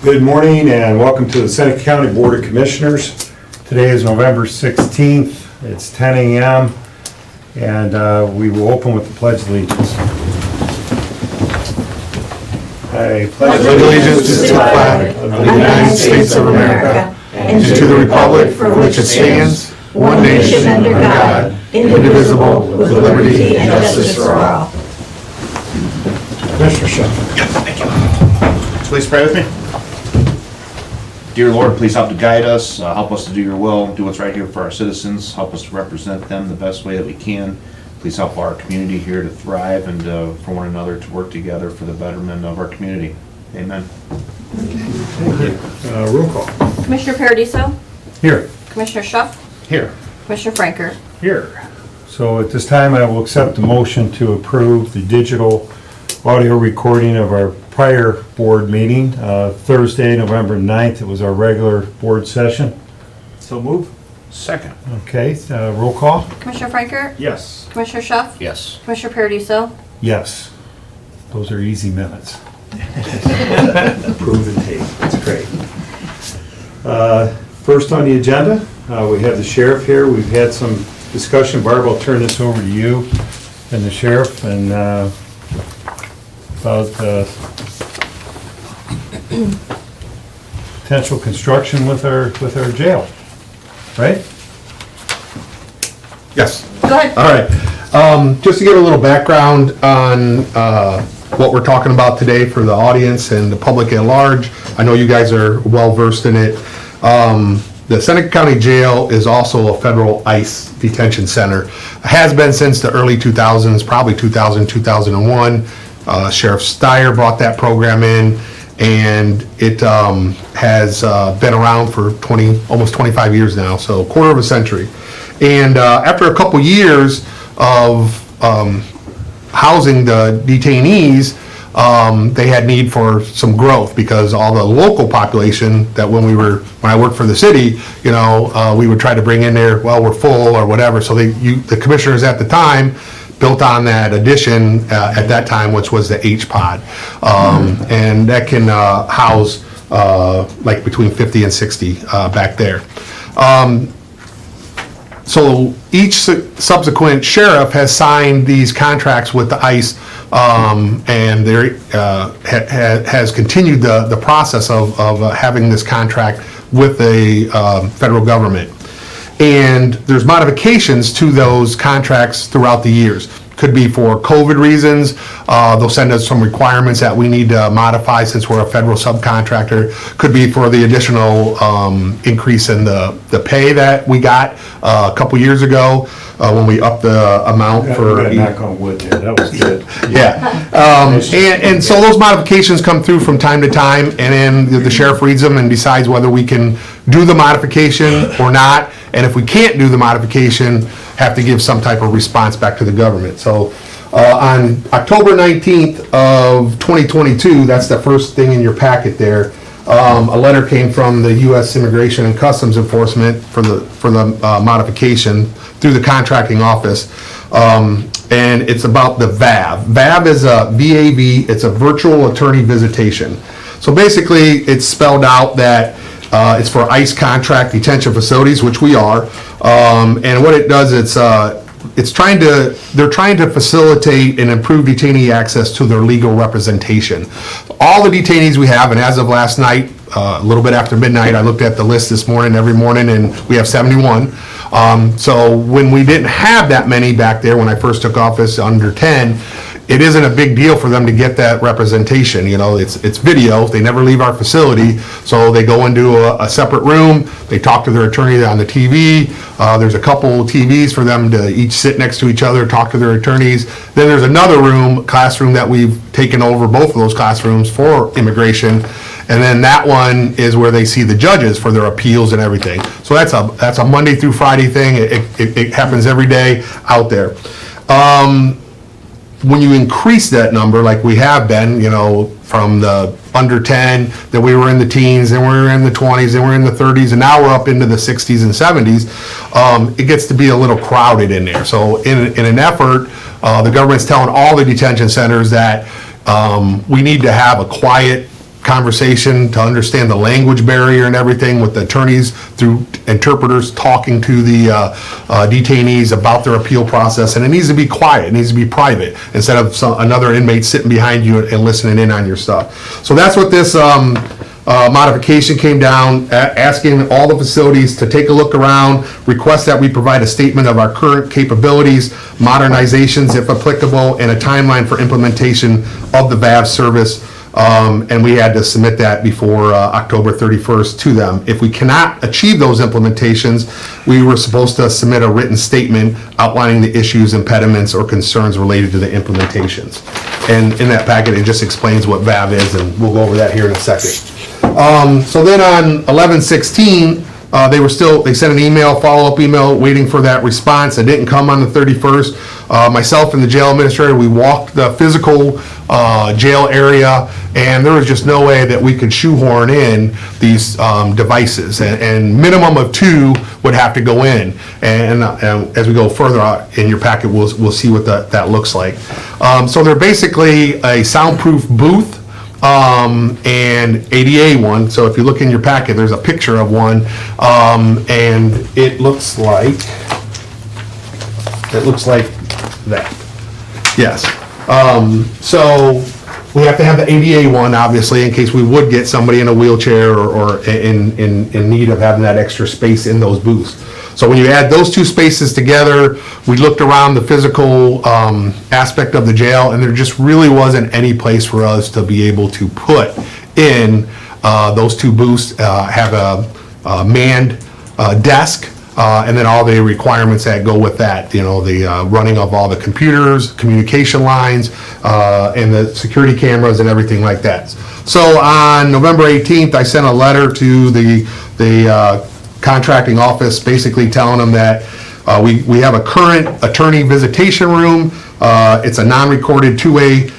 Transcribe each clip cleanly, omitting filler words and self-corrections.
Good morning and welcome to the Seneca County Board of Commissioners. Today is November 16th. It's 10 a.m. and we will open with the Pledge of Allegiance. I pledge allegiance to the flag of the United States of America and to the republic for which it stands, one nation under God, indivisible, with liberty and justice for all. Commissioner Shuffle. Thank you. Please pray with me. Dear Lord, please help to guide us, help us to do your will, do what's right here for our citizens, help us to represent them the best way that we can. Please help our community here to thrive and for one another to work together for the betterment of our community. Amen. Thank you. Roll call. Commissioner Paradiso, Here. Commissioner Schuff, Here. Commissioner Franker. Here. So at this time, I will accept the motion to approve the digital audio recording of our prior board meeting, Thursday, November 9th. It was our regular board session. So move. Second. Okay, roll call? Commissioner Franker, Yes. Commissioner Schuff, Yes. Commissioner Paradiso, Yes. Those are easy minutes. Approve and take. That's great. First on the agenda, we have the sheriff here. We've had some discussion. Barb, I'll turn this over to you and the sheriff and about potential construction with our jail, right? Yes. go ahead. All right. Just to give a little background on what we're talking about today for the audience and the public at large, I know you guys are well versed in it. The Seneca County Jail is also a federal ICE detention center. Has been since the early 2000s, probably 2000, 2001. Sheriff Steyer brought that program in, and it has been around for almost 25 years now, so a quarter of a century. And after a couple years of housing the detainees, they had need for some growth because all the local population that when I worked for the city, we would try to bring in there, well, we're full or whatever. So the commissioners at the time built on that addition at that time, which was the H-Pod. And that can house like between 50 and 60 back there. So each subsequent sheriff has signed these contracts with the ICE, and there has continued the process of having this contract with the federal government. And there's modifications to those contracts throughout the years. Could be for COVID reasons. They'll send us some requirements that we need to modify since we're a federal subcontractor. Could be for the additional increase in the pay that we got a couple years ago when we upped the amount for. Knock on wood there, that was good. Yeah, and so those modifications come through from time to time, and then the sheriff reads them and decides whether we can do the modification or not, and if we can't do the modification, have to give some type of response back to the government. So on October 19th of 2022, that's the first thing in your packet there, a letter came from the U.S. Immigration and Customs Enforcement for the modification through the contracting office. And it's about the VAV. VAV is a VAV, it's a virtual attorney visitation. So basically, it's spelled out that it's for ICE contract detention facilities, which we are. And what it does, they're trying to facilitate and improve detainee access to their legal representation. All the detainees we have, and as of last night, a little bit after midnight, I looked at the list this morning, every morning, and we have 71. So when we didn't have that many back there, when I first took office, under 10, it isn't a big deal for them to get that representation. It's video. They never leave our facility, so they go into a separate room. They talk to their attorney on the TV. There's a couple TVs for them to each sit next to each other, talk to their attorneys. Then there's another classroom that we've taken over, both of those classrooms for immigration. And then that one is where they see the judges for their appeals and everything. So that's a Monday through Friday thing. It happens every day out there. When you increase that number, like we have been, from the under 10, then we were in the teens, then we were in the 20s, then we're in the 30s, and now we're up into the 60s and 70s, it gets to be a little crowded in there. So in an effort, the government's telling all the detention centers that we need to have a quiet conversation to understand the language barrier and everything with the attorneys through interpreters talking to the detainees about their appeal process. And it needs to be quiet, it needs to be private, instead of another inmate sitting behind you and listening in on your stuff. So that's what this modification came down, asking all the facilities to take a look around, request that we provide a statement of our current capabilities, modernizations if applicable, and a timeline for implementation of the VAV service. And we had to submit that before October 31st to them. If we cannot achieve those implementations, we were supposed to submit a written statement outlining the issues, impediments, or concerns related to the implementations. And in that packet, it just explains what VAV is, and we'll go over that here in a second. So then on 11/16, they sent an email, follow-up email, waiting for that response. It didn't come on the 31st. Myself and the jail administrator, we walked the physical jail area, and there was just no way that we could shoehorn in these devices. And minimum of 2 would have to go in. And as we go further out in your packet, we'll see what that looks like. So they're basically a soundproof booth, and ADA one. So if you look in your packet, there's a picture of one, and it looks like that. Yes. So we have to have the ADA one, obviously, in case we would get somebody in a wheelchair or in need of having that extra space in those booths. So when you add those two spaces together, we looked around the physical aspect of the jail, and there just really wasn't any place for us to be able to put in those two booths, have a manned desk, and then all the requirements that go with that, the running of all the computers, communication lines, and the security cameras and everything like that. So on November 18th, I sent a letter to the contracting office, basically telling them that we have a current attorney visitation room. It's a non-recorded two-way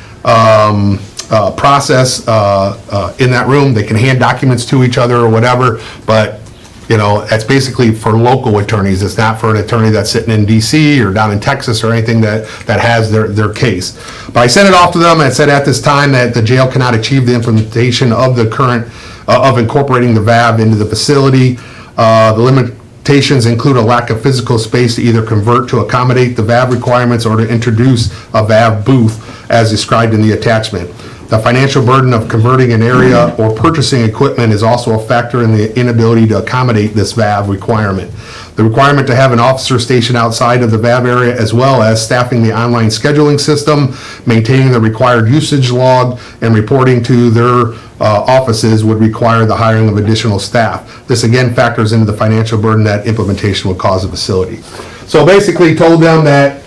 process in that room. They can hand documents to each other or whatever, but that's basically for local attorneys. It's not for an attorney that's sitting in DC or down in Texas or anything that has their case. But I sent it off to them and said at this time that the jail cannot achieve the implementation of the current, of incorporating the VAV into the facility. The limitations include a lack of physical space to either convert to accommodate the VAV requirements or to introduce a VAV booth as described in the attachment. The financial burden of converting an area or purchasing equipment is also a factor in the inability to accommodate this VAV requirement. The requirement to have an officer stationed outside of the VAV area, as well as staffing the online scheduling system, maintaining the required usage log, and reporting to their offices would require the hiring of additional staff. This again factors into the financial burden that implementation would cause the facility. So basically told them that,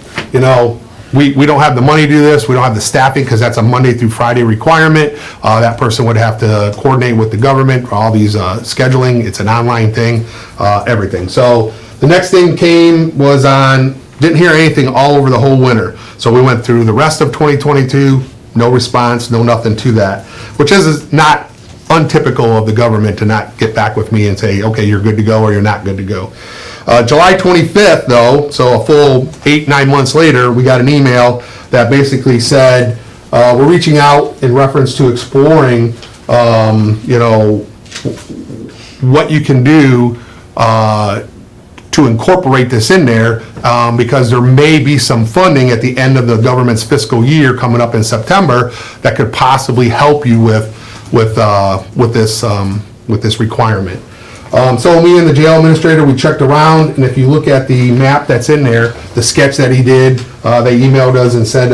we don't have the money to do this, we don't have the staffing, because that's a Monday through Friday requirement. That person would have to coordinate with the government for all these scheduling, it's an online thing, everything. So the next thing came was didn't hear anything all over the whole winter. So we went through the rest of 2022, no response, no nothing to that, which is not untypical of the government to not get back with me and say, okay, you're good to go or you're not good to go. July 25th, though, so a full 8-9 months later, we got an email that basically said, we're reaching out in reference to exploring, what you can do to incorporate this in there, because there may be some funding at the end of the government's fiscal year coming up in September that could possibly help you with this requirement. So me and the jail administrator, we checked around, and if you look at the map that's in there, the sketch that he did, they emailed us and said,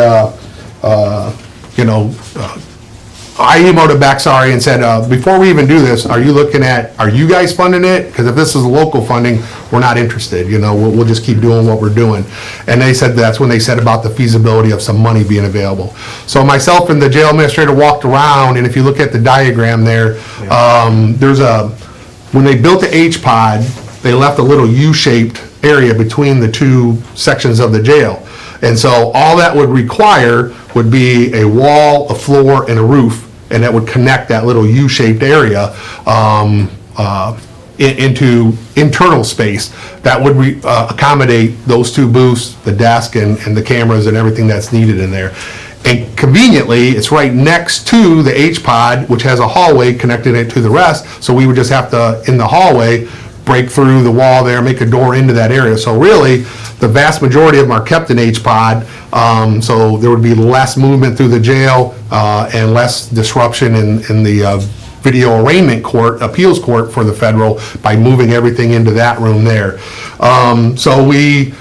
I emailed it back, sorry, and said, before we even do this, are you guys funding it? Because if this is local funding, we're not interested, we'll just keep doing what we're doing. And they said, that's when they said about the feasibility of some money being available. So myself and the jail administrator walked around, and if you look at the diagram there, when they built the H-pod, they left a little U-shaped area between the two sections of the jail. And so all that would require would be a wall, a floor, and a roof, and that would connect that little U-shaped area into internal space that would accommodate those two booths, the desk, and the cameras and everything that's needed in there. And conveniently, it's right next to the H-Pod, which has a hallway connecting it to the rest, so we would just have to, in the hallway, break through the wall there, make a door into that area. So really, the vast majority of them are kept in H-Pod, so there would be less movement through the jail and less disruption in the video arraignment court, appeals court for the federal by moving everything into that room there. So we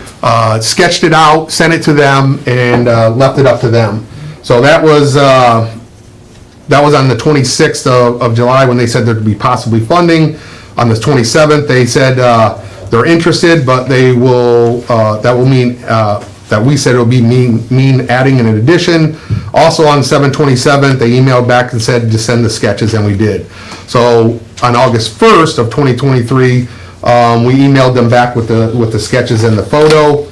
sketched it out, sent it to them, and left it up to them. So that was on the 26th of July when they said there'd be possibly funding. On the 27th, they said they're interested, but they will, that will mean, that we said it would be mean adding an addition. Also on 7/27, they emailed back and said to send the sketches, and we did. So on August 1st of 2023, we emailed them back with the sketches and the photo.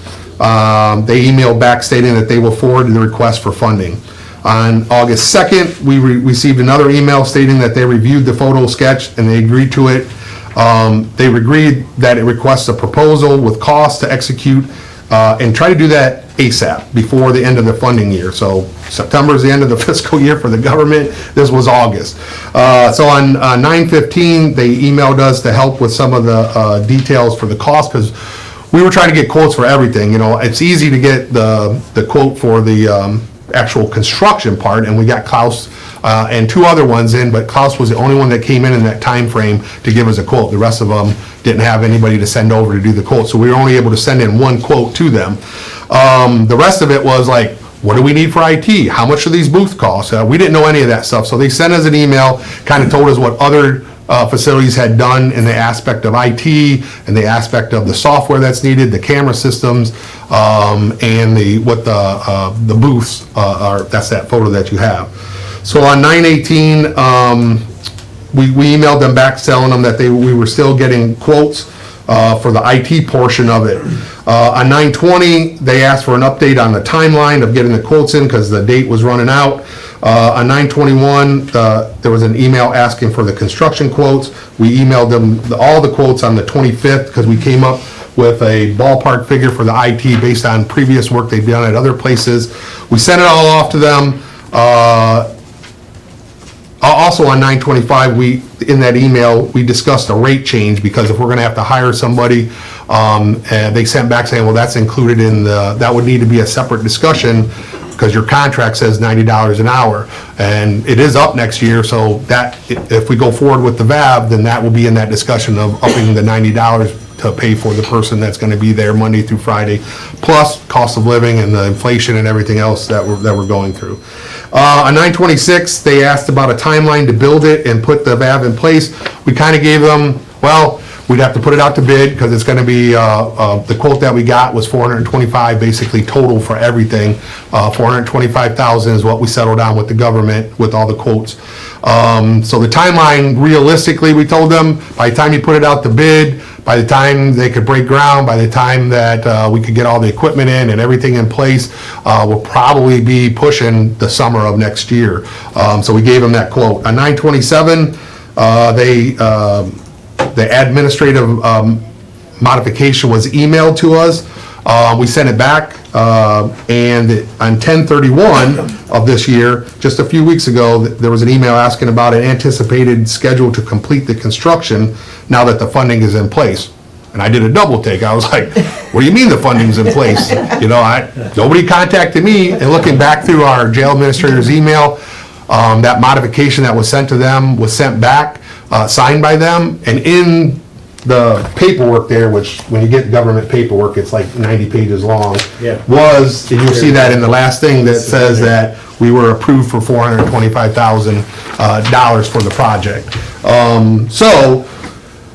They emailed back stating that they will forward the request for funding. On August 2nd, we received another email stating that they reviewed the photo sketch and they agreed to it. They agreed that it requests a proposal with cost to execute and try to do that ASAP, before the end of the funding year. So September is the end of the fiscal year for the government. This was August. So on 9/15, they emailed us to help with some of the details for the cost, because we were trying to get quotes for everything. You know, it's easy to get the quote for the actual construction part, and we got Klaus and two other ones in, but Klaus was the only one that came in that time frame to give us a quote. The rest of them didn't have anybody to send over to do the quote, so we were only able to send in one quote to them. The rest of it was like, what do we need for IT? How much do these booths cost? We didn't know any of that stuff, so they sent us an email, kind of told us what other facilities had done in the aspect of IT and the aspect of the software that's needed, the camera systems, and what the booths are. That's that photo that you have. So on 9/18, we emailed them back telling them that we were still getting quotes for the IT portion of it. On 9/20, they asked for an update on the timeline of getting the quotes in because the date was running out. On 9/21, there was an email asking for the construction quotes. We emailed them all the quotes on the 25th because we came up with a ballpark figure for the IT based on previous work they've done at other places. We sent it all off to them. Also on 9/25, in that email, we discussed a rate change, because if we're gonna have to hire somebody, and they sent back saying, well, that's included in that would need to be a separate discussion, because your contract says $90 an hour, and it is up next year, so that, if we go forward with the VAB, then that will be in that discussion of upping the $90 to pay for the person that's gonna be there Monday through Friday, plus cost of living and the inflation and everything else that we're going through. On 9/26, they asked about a timeline to build it and put the VAB in place. We kinda gave them, well, we'd have to put it out to bid, because it's gonna be, the quote that we got was $425, basically total for everything. $425,000 is what we settled on with the government, with all the quotes. So the timeline, realistically, we told them, by the time you put it out to bid, by the time they could break ground, by the time that we could get all the equipment in and everything in place, we'll probably be pushing the summer of next year. So we gave them that quote. On 9/27, the administrative modification was emailed to us. We sent it back, and on 10/31 of this year, just a few weeks ago, there was an email asking about an anticipated schedule to complete the construction now that the funding is in place. And I did a double take. I was like, what do you mean the funding's in place? You know, nobody contacted me. And looking back through our jail administrator's email, that modification that was sent to them was sent back, signed by them, and in the paperwork there, which when you get government paperwork, it's like 90 pages long, Yeah. and you'll see that in the last thing that says that we were approved for $425,000 for the project.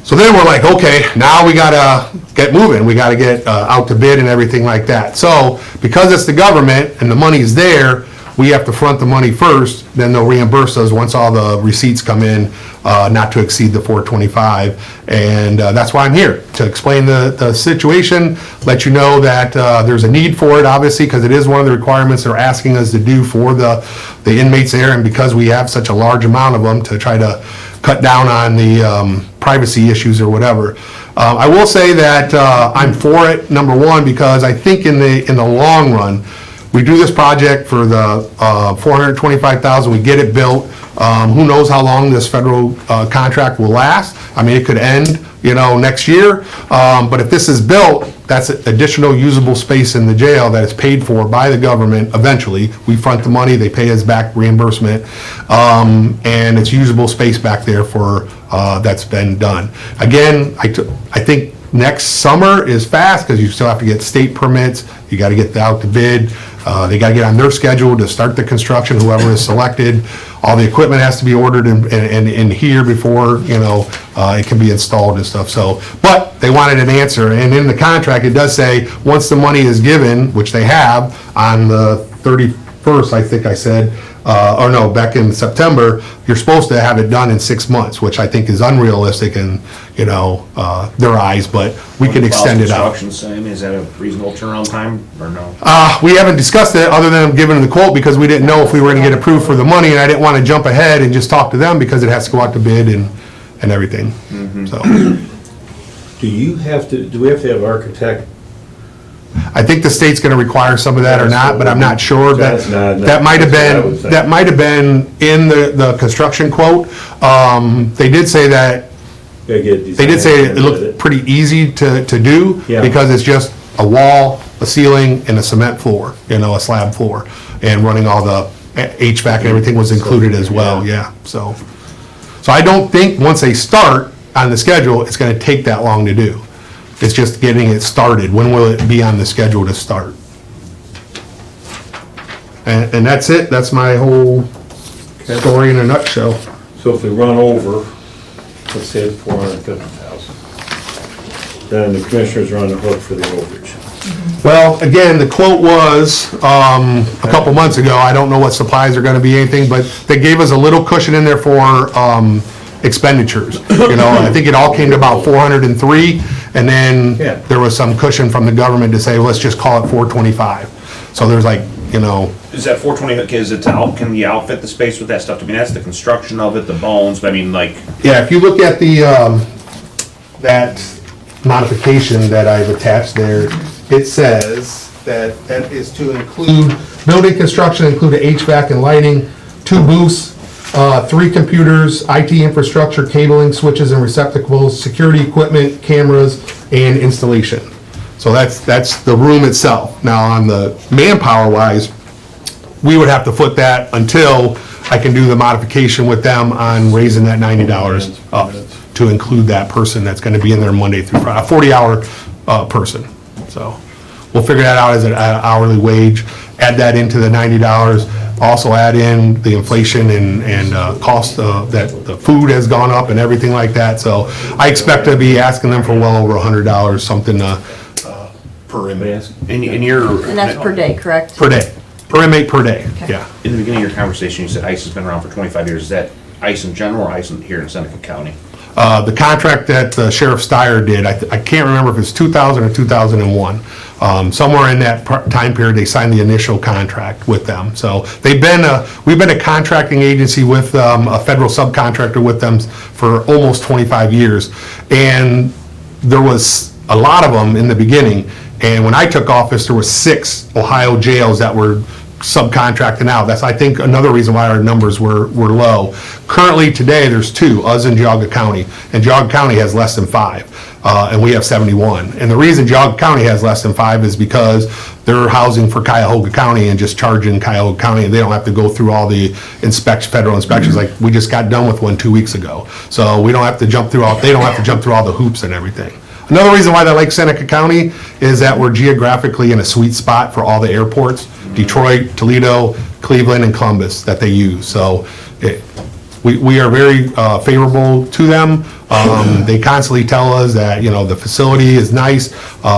So then we're like, okay, now we gotta get moving. We gotta get out to bid and everything like that. So because it's the government and the money's there, we have to front the money first, then they'll reimburse us once all the receipts come in, not to exceed the $425. And that's why I'm here, to explain the situation, let you know that there's a need for it, obviously, because it is one of the requirements they're asking us to do for the inmates there, and because we have such a large amount of them, to try to cut down on the privacy issues or whatever. I will say that I'm for it, number one, because I think in the long run, we do this project for the $425,000, we get it built. Who knows how long this federal contract will last? I mean, it could end, next year. But if this is built, that's additional usable space in the jail that is paid for by the government eventually. We front the money, they pay us back reimbursement, and it's usable space back there for, that's been done. Again, I think next summer is fast because you still have to get state permits, you got to get out to bid, they got to get on their schedule to start the construction, whoever is selected. All the equipment has to be ordered in here before, it can be installed and stuff, so. But they wanted an answer, and in the contract, it does say, once the money is given, which they have, on the 31st, I think I said, or no, back in September, you're supposed to have it done in 6 months, which I think is unrealistic in, their eyes, but we can extend it out. Construction, Sam, is that a reasonable turnaround time, or no? We haven't discussed it, other than giving the quote, because we didn't know if we were gonna get approved for the money, and I didn't wanna jump ahead and just talk to them, because it has to go out to bid and everything, so. Do we have to have architect? I think the state's gonna require some of that or not, but I'm not sure. That's not- That might have that's what I would been, think. that might have been in the construction quote. They did say that, they did say it looked pretty easy to do, Yeah. because it's just a wall, a ceiling, and a cement floor, a slab floor, and running all the HVAC and everything was included as well, yeah, so. So I don't think, once they start on the schedule, it's gonna take that long to do. It's just getting it started. When will it be on the schedule to start? And that's it. That's my whole story in a nutshell. So if we run over, let's say it's 450,000, then the commissioners are on the hook for the overage. Well, again, the quote was, a couple months ago, I don't know what supplies are gonna be, anything, but they gave us a little cushion in there for, expenditures. I think it all came to about 403, and then Yeah. there was some cushion from the government to say, let's just call it 425. So there's like, Is that 420, can you outfit the space with that stuff? I mean, that's the construction of it, the bones, but I mean, like, yeah, if you look at the, that modification that I've attached there, it says that is to include, building construction include HVAC and lighting, 2 booths, 3 computers, IT infrastructure, cabling, switches and receptacles, security equipment, cameras, and installation. So that's the room itself. Now, on the manpower wise, we would have to foot that until I can do the modification with them on raising that $90 up to include that person that's gonna be in there Monday through Friday, a 40-hour person. So we'll figure that out as an hourly wage, add that into the $90, also add in the inflation and cost that the food has gone up and everything like that. So I expect to be asking them for well over $100, something per inmate. in your. And that's per day, correct? Per day, per inmate per day, Okay. yeah. In the beginning of your conversation, you said ICE has been around for 25 years. Is that ICE in general or ICE here in Seneca County? The contract that Sheriff Steyer did, I can't remember if it's 2000 or 2001. Somewhere in that time period, they signed the initial contract with them. So we've been a contracting agency with a federal subcontractor with them for almost 25 years. And there was a lot of them in the beginning. And when I took office, there were 6 Ohio jails that were subcontracting out. That's, I think, another reason why our numbers were low. Currently, today, there's 2, us in Geauga County, and Geauga County has less than 5, and we have 71. And the reason Geauga County has less than 5 is because they're housing for Cuyahoga County and just charging Cuyahoga County, and they don't have to go through all the federal inspections, like we just got done with one 2 weeks ago. So we don't have to jump through they don't have to jump through all the hoops and everything. Another reason why they like Seneca County is that we're geographically in a sweet spot for all the airports, Detroit, Toledo, Cleveland, and Columbus that they use. So we are very favorable to them. They constantly tell us that, the facility is nice.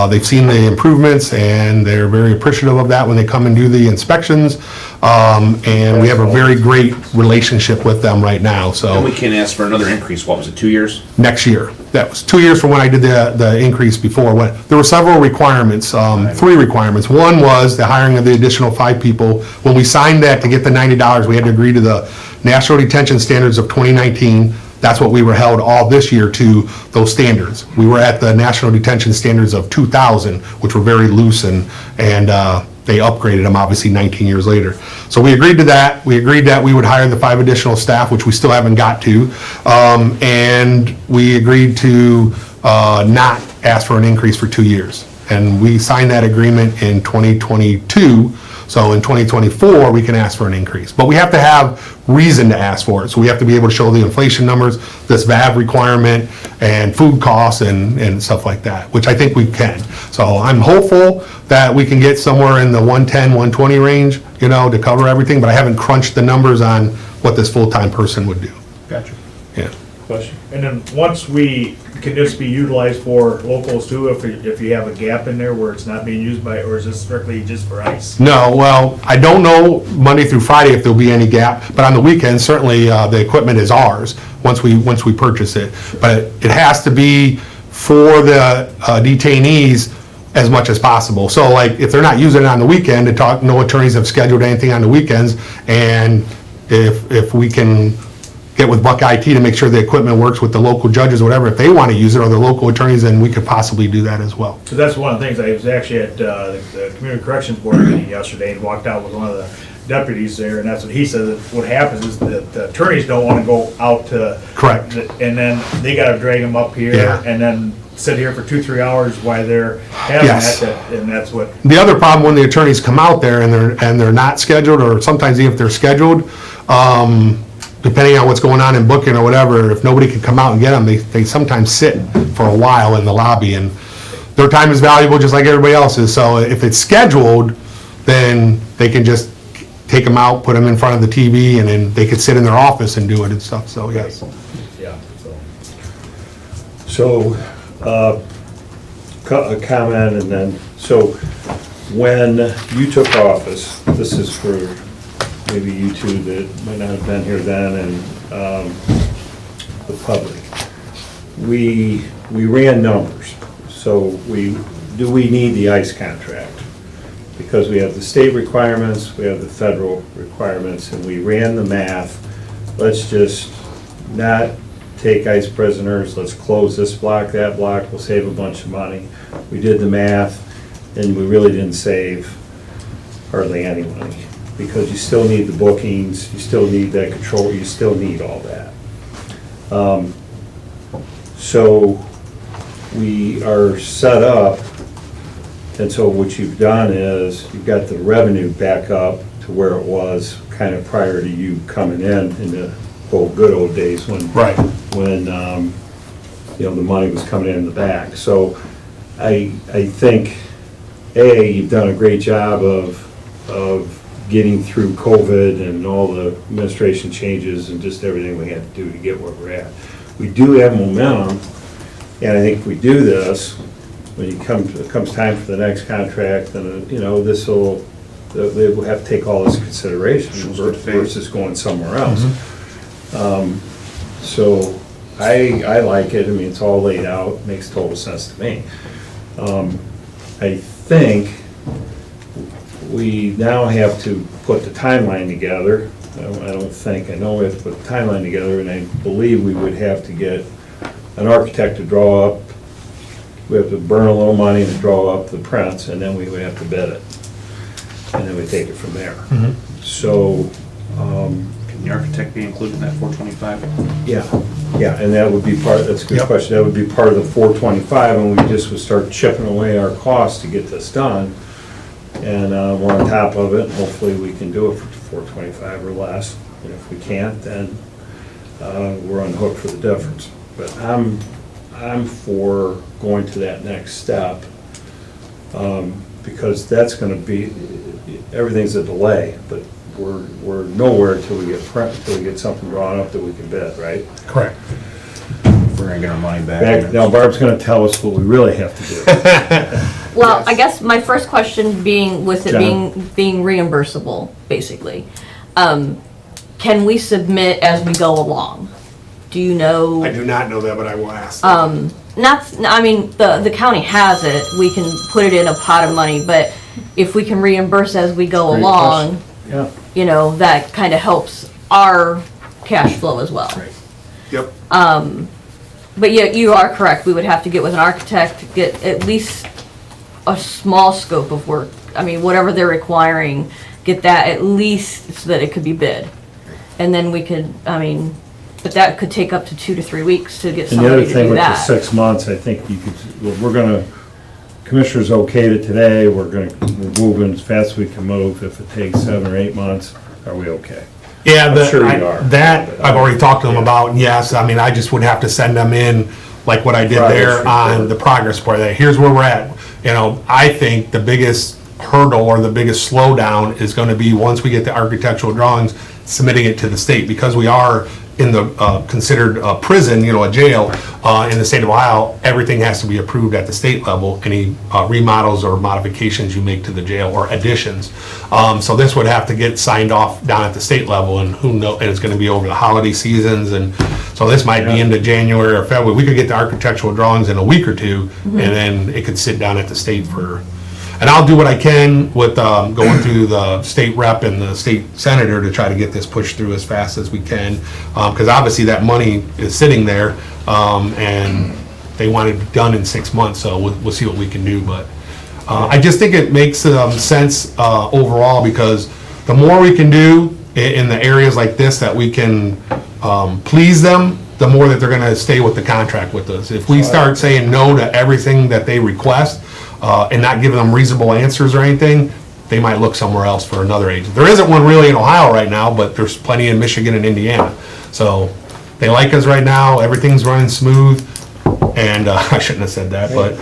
They've seen the improvements and they're very appreciative of that when they come and do the inspections. And we have a very great relationship with them right now, so. And we can ask for another increase, what was it, 2 years? Next year. That was 2 years from when I did the increase before. There were several requirements, 3 requirements. One was the hiring of the additional 5 people. When we signed that to get the $90, we had to agree to the National Detention Standards of 2019. That's what we were held all this year to, those standards. We were at the National Detention Standards of 2000, which were very loose and they upgraded them, obviously 19 years later. So we agreed to that. We agreed that we would hire the 5 additional staff, which we still haven't got to. And we agreed to not ask for an increase for 2 years. And we signed that agreement in 2022. So in 2024, we can ask for an increase. But we have to have reason to ask for it. So we have to be able to show the inflation numbers, this VAV requirement, and food costs and stuff like that, which I think we can. So I'm hopeful that we can get somewhere in the 110, 120 range, you know, to cover everything, but I haven't crunched the numbers on what this full-time person would do. Gotcha. Yeah. Question. And then once can this be utilized for locals too, if you have a gap in there where it's not being used by, or is this strictly just for ice? No, well, I don't know Monday through Friday if there'll be any gap, but on the weekends, certainly, the equipment is ours, once we purchase it. But it has to be for the detainees as much as possible. So like, if they're not using it on the weekend, no attorneys have scheduled anything on the weekends, and if we can get with Buck IT to make sure the equipment works with the local judges or whatever, if they want to use it, or the local attorneys, then we could possibly do that as well. So that's one of the things, I was actually at the Community Corrections Board meeting yesterday and walked out with one of the deputies there, and that's what he said, that what happens is that the attorneys don't want to go out to. Correct. And then they gotta drag them up here, Yeah. and then sit here for 2-3 hours while they're having Yes. that, and that's what, The other problem, when the attorneys come out there and they're not scheduled, or sometimes even if they're scheduled, depending on what's going on in booking or whatever, if nobody can come out and get them, they sometimes sit for a while in the lobby, and their time is valuable just like everybody else's. So if it's scheduled, then they can just take them out, put them in front of the TV, and then they could sit in their office and do it and stuff, so yes. yeah, so. So, a comment, and then, so when you took office, this is for maybe you two that might not have been here then, and the public. We ran numbers. So do we need the ICE contract? Because we have the state requirements, we have the federal requirements, and we ran the math. Let's just not take ICE prisoners, let's close this block, that block, we'll save a bunch of money. We did the math, and we really didn't save hardly any money, because you still need the bookings, you still need that control, you still need all that. So we are set up, and so what you've done is you've got the revenue back up to where it was kind of prior to you coming in the good old days when Right. when you know, the money was coming in the back. So I think you've done a great job of getting through COVID and all the administration changes and just everything we had to do to get where we're at. We do have momentum, and I think if we do this, when it comes time for the next contract, then, you know, they will have to take all this into consideration versus going somewhere else. So I like it. I mean, it's all laid out, makes total sense to me. I think we now have to put the timeline together. I know we have to put the timeline together, and I believe we would have to get an architect to draw up. We have to burn a little money to draw up the prints, and then we would have to bid it. And then we take it from there. So, Can the architect be included in that 425? yeah, and that would be that's a good Yep. question. That would be part of the 425, and we just would start chipping away our costs to get this done. And we're on top of it, and hopefully we can do it for 425 or less. And if we can't, then we're on the hook for the difference. But I'm for going to that next step, because that's gonna be, everything's a delay, but we're nowhere till we get something drawn up that we can bid, right? Correct. We're gonna get our money back. Now Barb's gonna tell us what we really have to do. Well, I guess my first question being, with it John? being reimbursable, basically, can we submit as we go along? Do you know? I do not know that, but I will ask. The county has it, we can put it in a pot of money, but if we can reimburse as we go Great along, Yeah. you know, that kind of helps our cash flow as well. Yep. But yeah, you are correct, we would have to get with an architect to get at least a small scope of work I mean, whatever they're requiring, get that at least so that it could be bid. And then we could, I mean, but that could take up to 2 to 3 weeks to get And the other somebody to thing do with the that. 6 months, I think you could, we're gonna, Commissioners okayed it today, we're moving as fast as we can move. If it takes 7 or 8 months, are we okay? Yeah, I'm sure you are. that, I've already talked to them about, and yes, I mean, I just would have to send them in, like what I did there Progress on report. the progress report, that here's where we're at. You know, I think the biggest hurdle or the biggest slowdown is gonna be once we get the architectural drawings, submitting it to the state, because we are in the, considered a prison, you know, a jail, in the state of Ohio, everything has to be approved at the state level, any remodels or modifications you make to the jail or additions. So this would have to get signed off down at the state level, and who knows, and it's gonna be over the holiday seasons, and so this might be into January or February. We could get the architectural drawings in a week or two, and then it could sit down at the state for, and I'll do what I can with going through the state rep and the state senator to try to get this pushed through as fast as we can. Because obviously that money is sitting there, and they want it done in 6 months, so we'll see what we can do. But I just think it makes sense overall, because the more we can do in the areas like this that we can please them, the more that they're gonna stay with the contract with us. If we start saying no to everything that they request, and not giving them reasonable answers or anything, they might look somewhere else for another agent. There isn't one really in Ohio right now, but there's plenty in Michigan and Indiana. So they like us right now, everything's running smooth, and I shouldn't have said that, but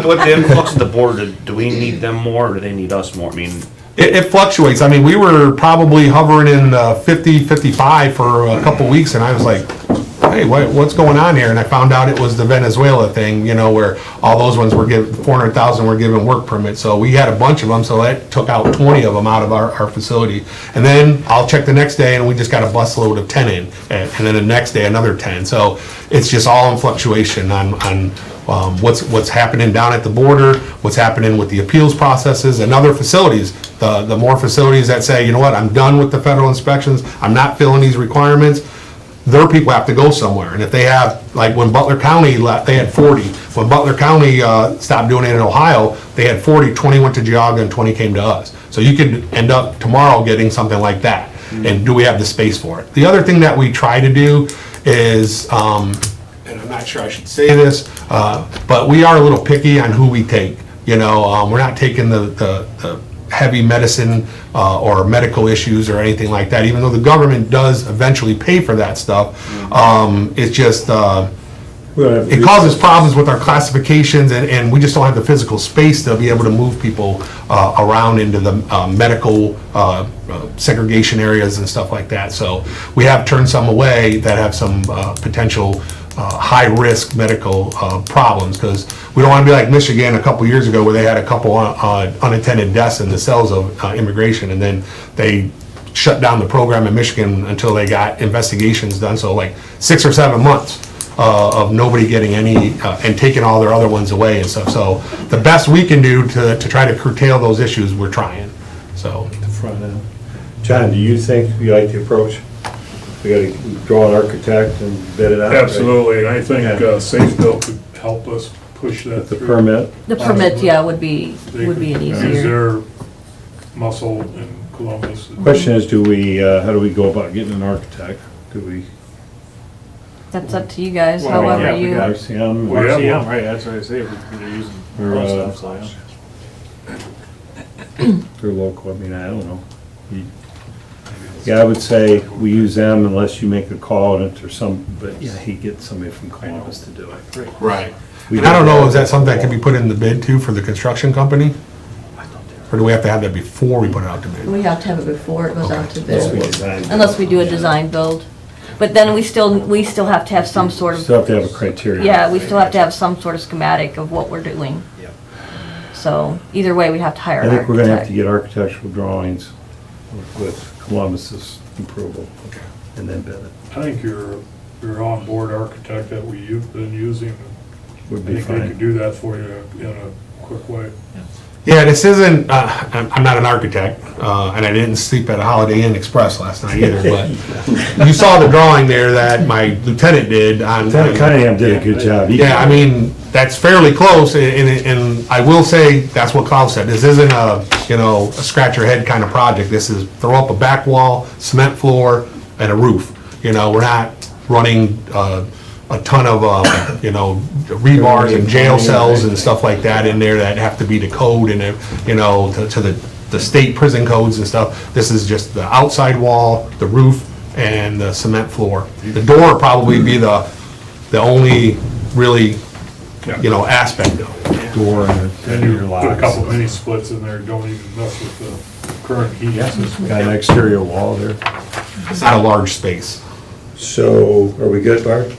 What the influx of the board, do we need them more, or do they need us more? I mean, it fluctuates. I mean, we were probably hovering in 50, 55 for a couple weeks, and I was like, hey, what's going on here? And I found out it was the Venezuela thing, you know, where all those ones were given, 400,000 were given work permits. So we had a bunch of them, so that took out 20 of them out of our facility. And then I'll check the next day, and we just got a busload of 10 in. And then the next day, another 10. So it's just all in fluctuation on what's happening down at the border, what's happening with the appeals processes and other facilities. The more facilities that say, you know what, I'm done with the federal inspections, I'm not filling these requirements, their people have to go somewhere. And if they have, like when Butler County left, they had 40. When Butler County stopped doing it in Ohio, they had 40, 20 went to Geauga and 20 came to us. So you could end up tomorrow getting something like that. And do we have the space for it? The other thing that we try to do is, and I'm not sure I should say this, but we are a little picky on who we take. You know, we're not taking the heavy medicine or medical issues or anything like that, even though the government does eventually pay for that stuff. It's just, it causes problems with our classifications, and we just don't have the physical space to be able to move people around into the medical segregation areas and stuff like that. So we have turned some away that have some potential high-risk medical problems, because we don't want to be like Michigan a couple years ago, where they had a couple unattended deaths in the cells of immigration, and then they shut down the program in Michigan until they got investigations done. So like 6 or 7 months of nobody getting any, and taking all their other ones away and stuff. So the best we can do to try to curtail those issues, we're trying, so. Front end. John, do you think you like the approach? We gotta draw an architect and bid it out? right? Absolutely, and I think Yeah. Safe Build could help us push that With the through. permit? The permit, yeah, would be They an could easier. use their muscle in Columbus. Question is, do we, how do we go about getting an architect? Do we? That's up to you guys, Well, however yeah, we you. got- RCM? We have RCM, one. right, that's what I say, they're using Or, our own stuff, so, yeah. They're local, I mean, I don't know. Yeah, I would say we use them unless you make a call and if there's some, but yeah, he gets somebody from Columbus to do it. Right. We And I don't know, is that something that could be put in the bid too for the construction company? Or do we have to have that before we put it out to bid? We have to have it before it goes out to Unless we bid, design it. unless we do a design build. But then we still have to have some sort of, Still have to have a criteria. yeah, we still have to have some sort of schematic of what we're doing. So either way, we have to hire I an think we're gonna have to architect. get architectural drawings with Columbus's approval and then bid it. I think your on-board architect that we've been using, I Would be think they could fine. do that for you in a quick way. Yeah, this isn't, I'm not an architect, and I didn't sleep at a Holiday Inn Express last night either, but you saw the drawing there that my lieutenant did on. Lieutenant Cunningham did a good job. Yeah, I mean, that's fairly close, and I will say, that's what Klaus said, this isn't a, a scratch your head kind of project, this is throw up a back wall, cement floor, and a roof. We're not running, a ton of, rebars and jail cells and stuff like that in there that have to be to code and, to the state prison codes and stuff. This is just the outside wall, the roof, and the cement floor. The door would probably be the only really, aspect of it. Door and And you your put a locks. couple mini splits in there, don't even mess with the current heat system. Got an exterior wall there. It's not a large space. So, are we good, Barb?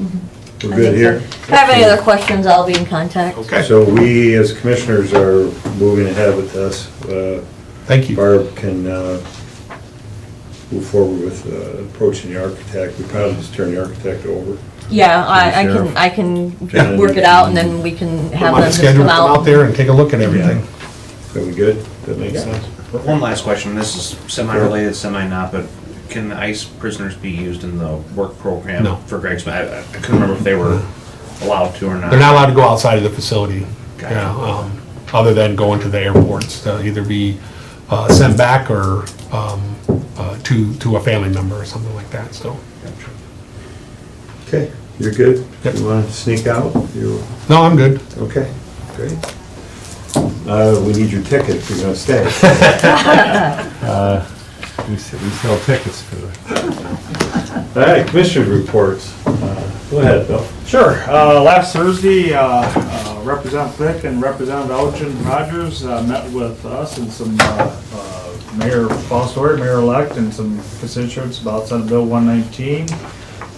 We're good here? If I have any other questions, I'll be in contact. Okay, So we, as commissioners, are moving ahead with this. thank you. Barb can move forward with approaching the architect. We probably just turn the architect over. Yeah, Sheriff. I can Jen. work it out and then we can Put have on them the just schedule, come come out out. there and take a look at everything. Are we good? That makes sense? One last question, this is semi-related, semi-not, but can the ICE prisoners be used in the work program? No. For Greg's, I couldn't remember if they were allowed to or not. They're not allowed to go outside of the facility, Gotcha. other than going to the airports. They'll either be sent back or to a family member or something like that, so. Okay, you're good? Yep. You want to sneak out? You, No, I'm good. okay, great. We need your ticket if you're gonna stay. We sell tickets for the. All right, commissioner reports. Go ahead, Bill. Sure. Last Thursday, Representative Fick and Representative Elgin Rogers met with us and some Mayor Foster, Mayor-elect, and some constituents about Senate Bill 119.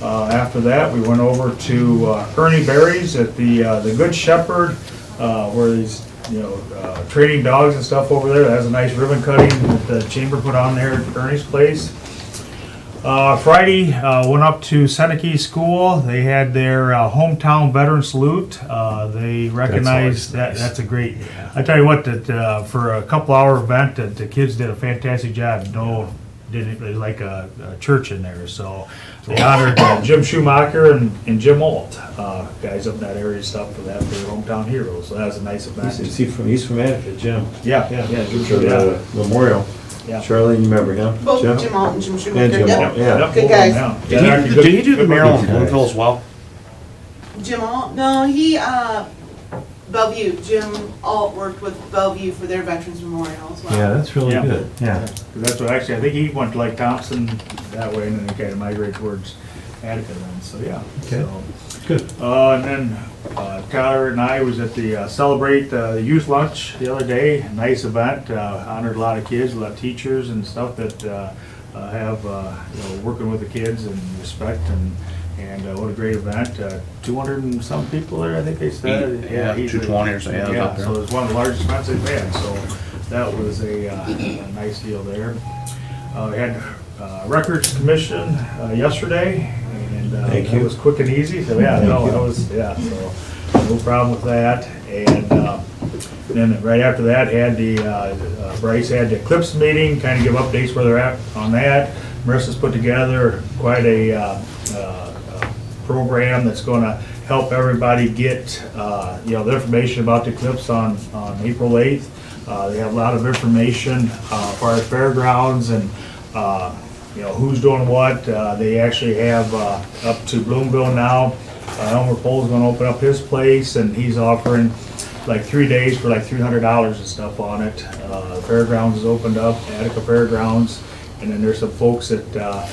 After that, we went over to Ernie Berry's at the Good Shepherd, where he's training dogs and stuff over there. That has a nice ribbon cutting that the chamber put on there at Ernie's place. Friday, went up to Seneca School. They had their hometown veteran salute. They recognized nice. that's a great. I tell you what, that for a couple-hour event, that the kids did a fantastic job. Did like a church in there. So they honored Jim Schumacher and Jim Alt, guys up in that area and stuff for that, for their hometown heroes. So that was a nice event. He's from Attica, Jim. Yeah, Jim For Schumacher. the memorial. Yeah. Charlie, you remember him? Both Jim Alt and Jim And Schumacher. Jim Yep. Alt, yeah. Good guys. Yeah. Did he do the Maryland looking guys. Bloomfield as well? Jim Alt? No, he, Bellevue. Jim Alt worked with Bellevue for their Veterans Memorial as well. Yeah, that's really Yeah. good, yeah. 'Cause that's what, actually, I think he went to like Thompson that way, and then he kind of migrated towards Attica then, so yeah. Okay. So, Good. and then Tyler and I was at the Celebrate the Youth Lunch the other day. Nice event, honored a lot of kids, a lot of teachers and stuff that have, working with the kids and respect and what a great event. 200 and some people there, I think they said. Yeah, he's 220 or so, yeah, it was Yeah, up there. so it's one of the largest events they've had, so that was a nice deal there. We had Records Commission yesterday, and Thank that you. was quick and easy, so yeah, Thank no, you. that was, so no problem with that. And then right after that, had Bryce had the Eclipse meeting, kind of give updates where they're at on that. Marissa's put together quite a program that's gonna help everybody get, the information about the Eclipse on April 8th. They have a lot of information, as far as fairgrounds and, who's doing what. They actually have, up to Bloomville now. Elmer Pohl's gonna open up his place, and he's offering like 3 days for like $300 and stuff on it. Fairgrounds is opened up, Attica Fairgrounds, and then there's some folks that,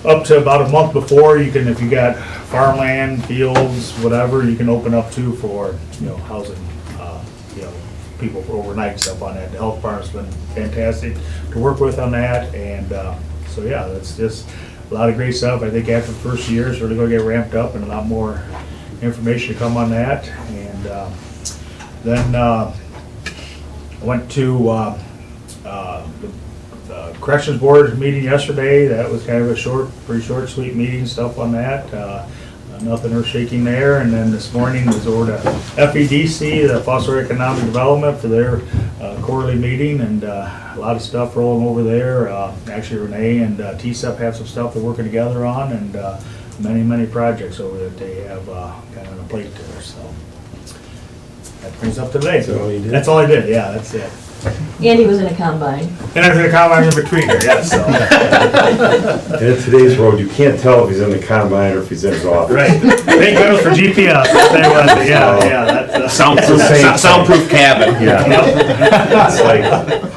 up to about a month before, you can, if you got farmland, fields, whatever, you can open up to for, housing, people for overnight and stuff on that. The health department's been fantastic to work with on that, and, so yeah, that's just a lot of great stuff. I think after the first year, it's really gonna get ramped up and a lot more information to come on that. And, then, I went to, the Corrections Board meeting yesterday. That was kind of a pretty short, sweet meeting, stuff on that. Nothing earth shaking there. And then this morning was over to FEDC, the Foster Economic Development, for their quarterly meeting and a lot of stuff rolling over there. Actually Renee and TSEP have some stuff they're working together on and many projects over that they have kind of on a plate there, so. That brings up to today. That's all you did? That's all I did, yeah, that's it. Andy was in a combine. And I was in a combine in between there, yeah, so. And in today's world, you can't tell if he's in the combine or if he's in his office. Right, thank goodness for GPS, I'll tell you what, yeah, that's. Soundproof, It's the same soundproof cabin. Yeah. It's like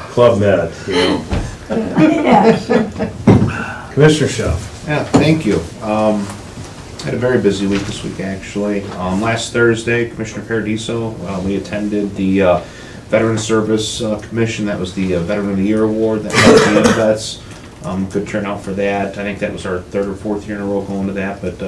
Club Med, you know. Commissioner Schuff. Yeah, thank you. Had a very busy week this week, actually. Last Thursday, Commissioner Paradiso, we attended the Veteran Service Commission. That was the Veteran of the Year Award that helped the vets. Good turnout for that. I think that was our third or fourth year in a row going to that, but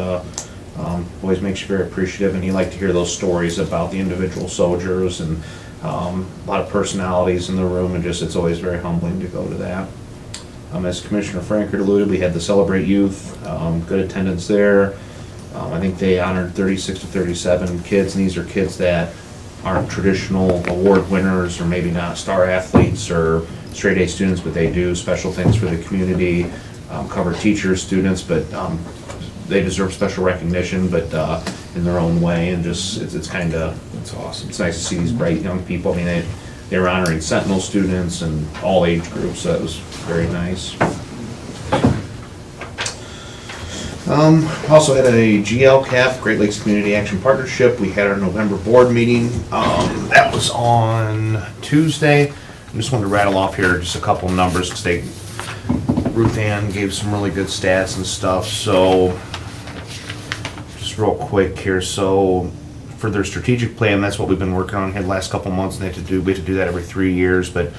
always makes you very appreciative, and you like to hear those stories about the individual soldiers and a lot of personalities in the room, and just it's always very humbling to go to that. As Commissioner Frankert alluded, we had the Celebrate Youth, good attendance there. I think they honored 36 to 37 kids, and these are kids that aren't traditional award winners or maybe not star athletes or straight A students, but they do special things for the community, cover teachers, students, but they deserve special recognition, but in their own way, and just it's kind of, That's awesome. it's nice to see these bright young people. I mean, they were honoring Sentinel students and all age groups, so that was very nice. Also had a GLCAF, Great Lakes Community Action Partnership. We had our November board meeting. That was on Tuesday. I just wanted to rattle off here just a couple numbers because Ruth Ann gave some really good stats and stuff. So just real quick here. So for their strategic plan, that's what we've been working on here the last couple months, and we have to do that every 3 years. But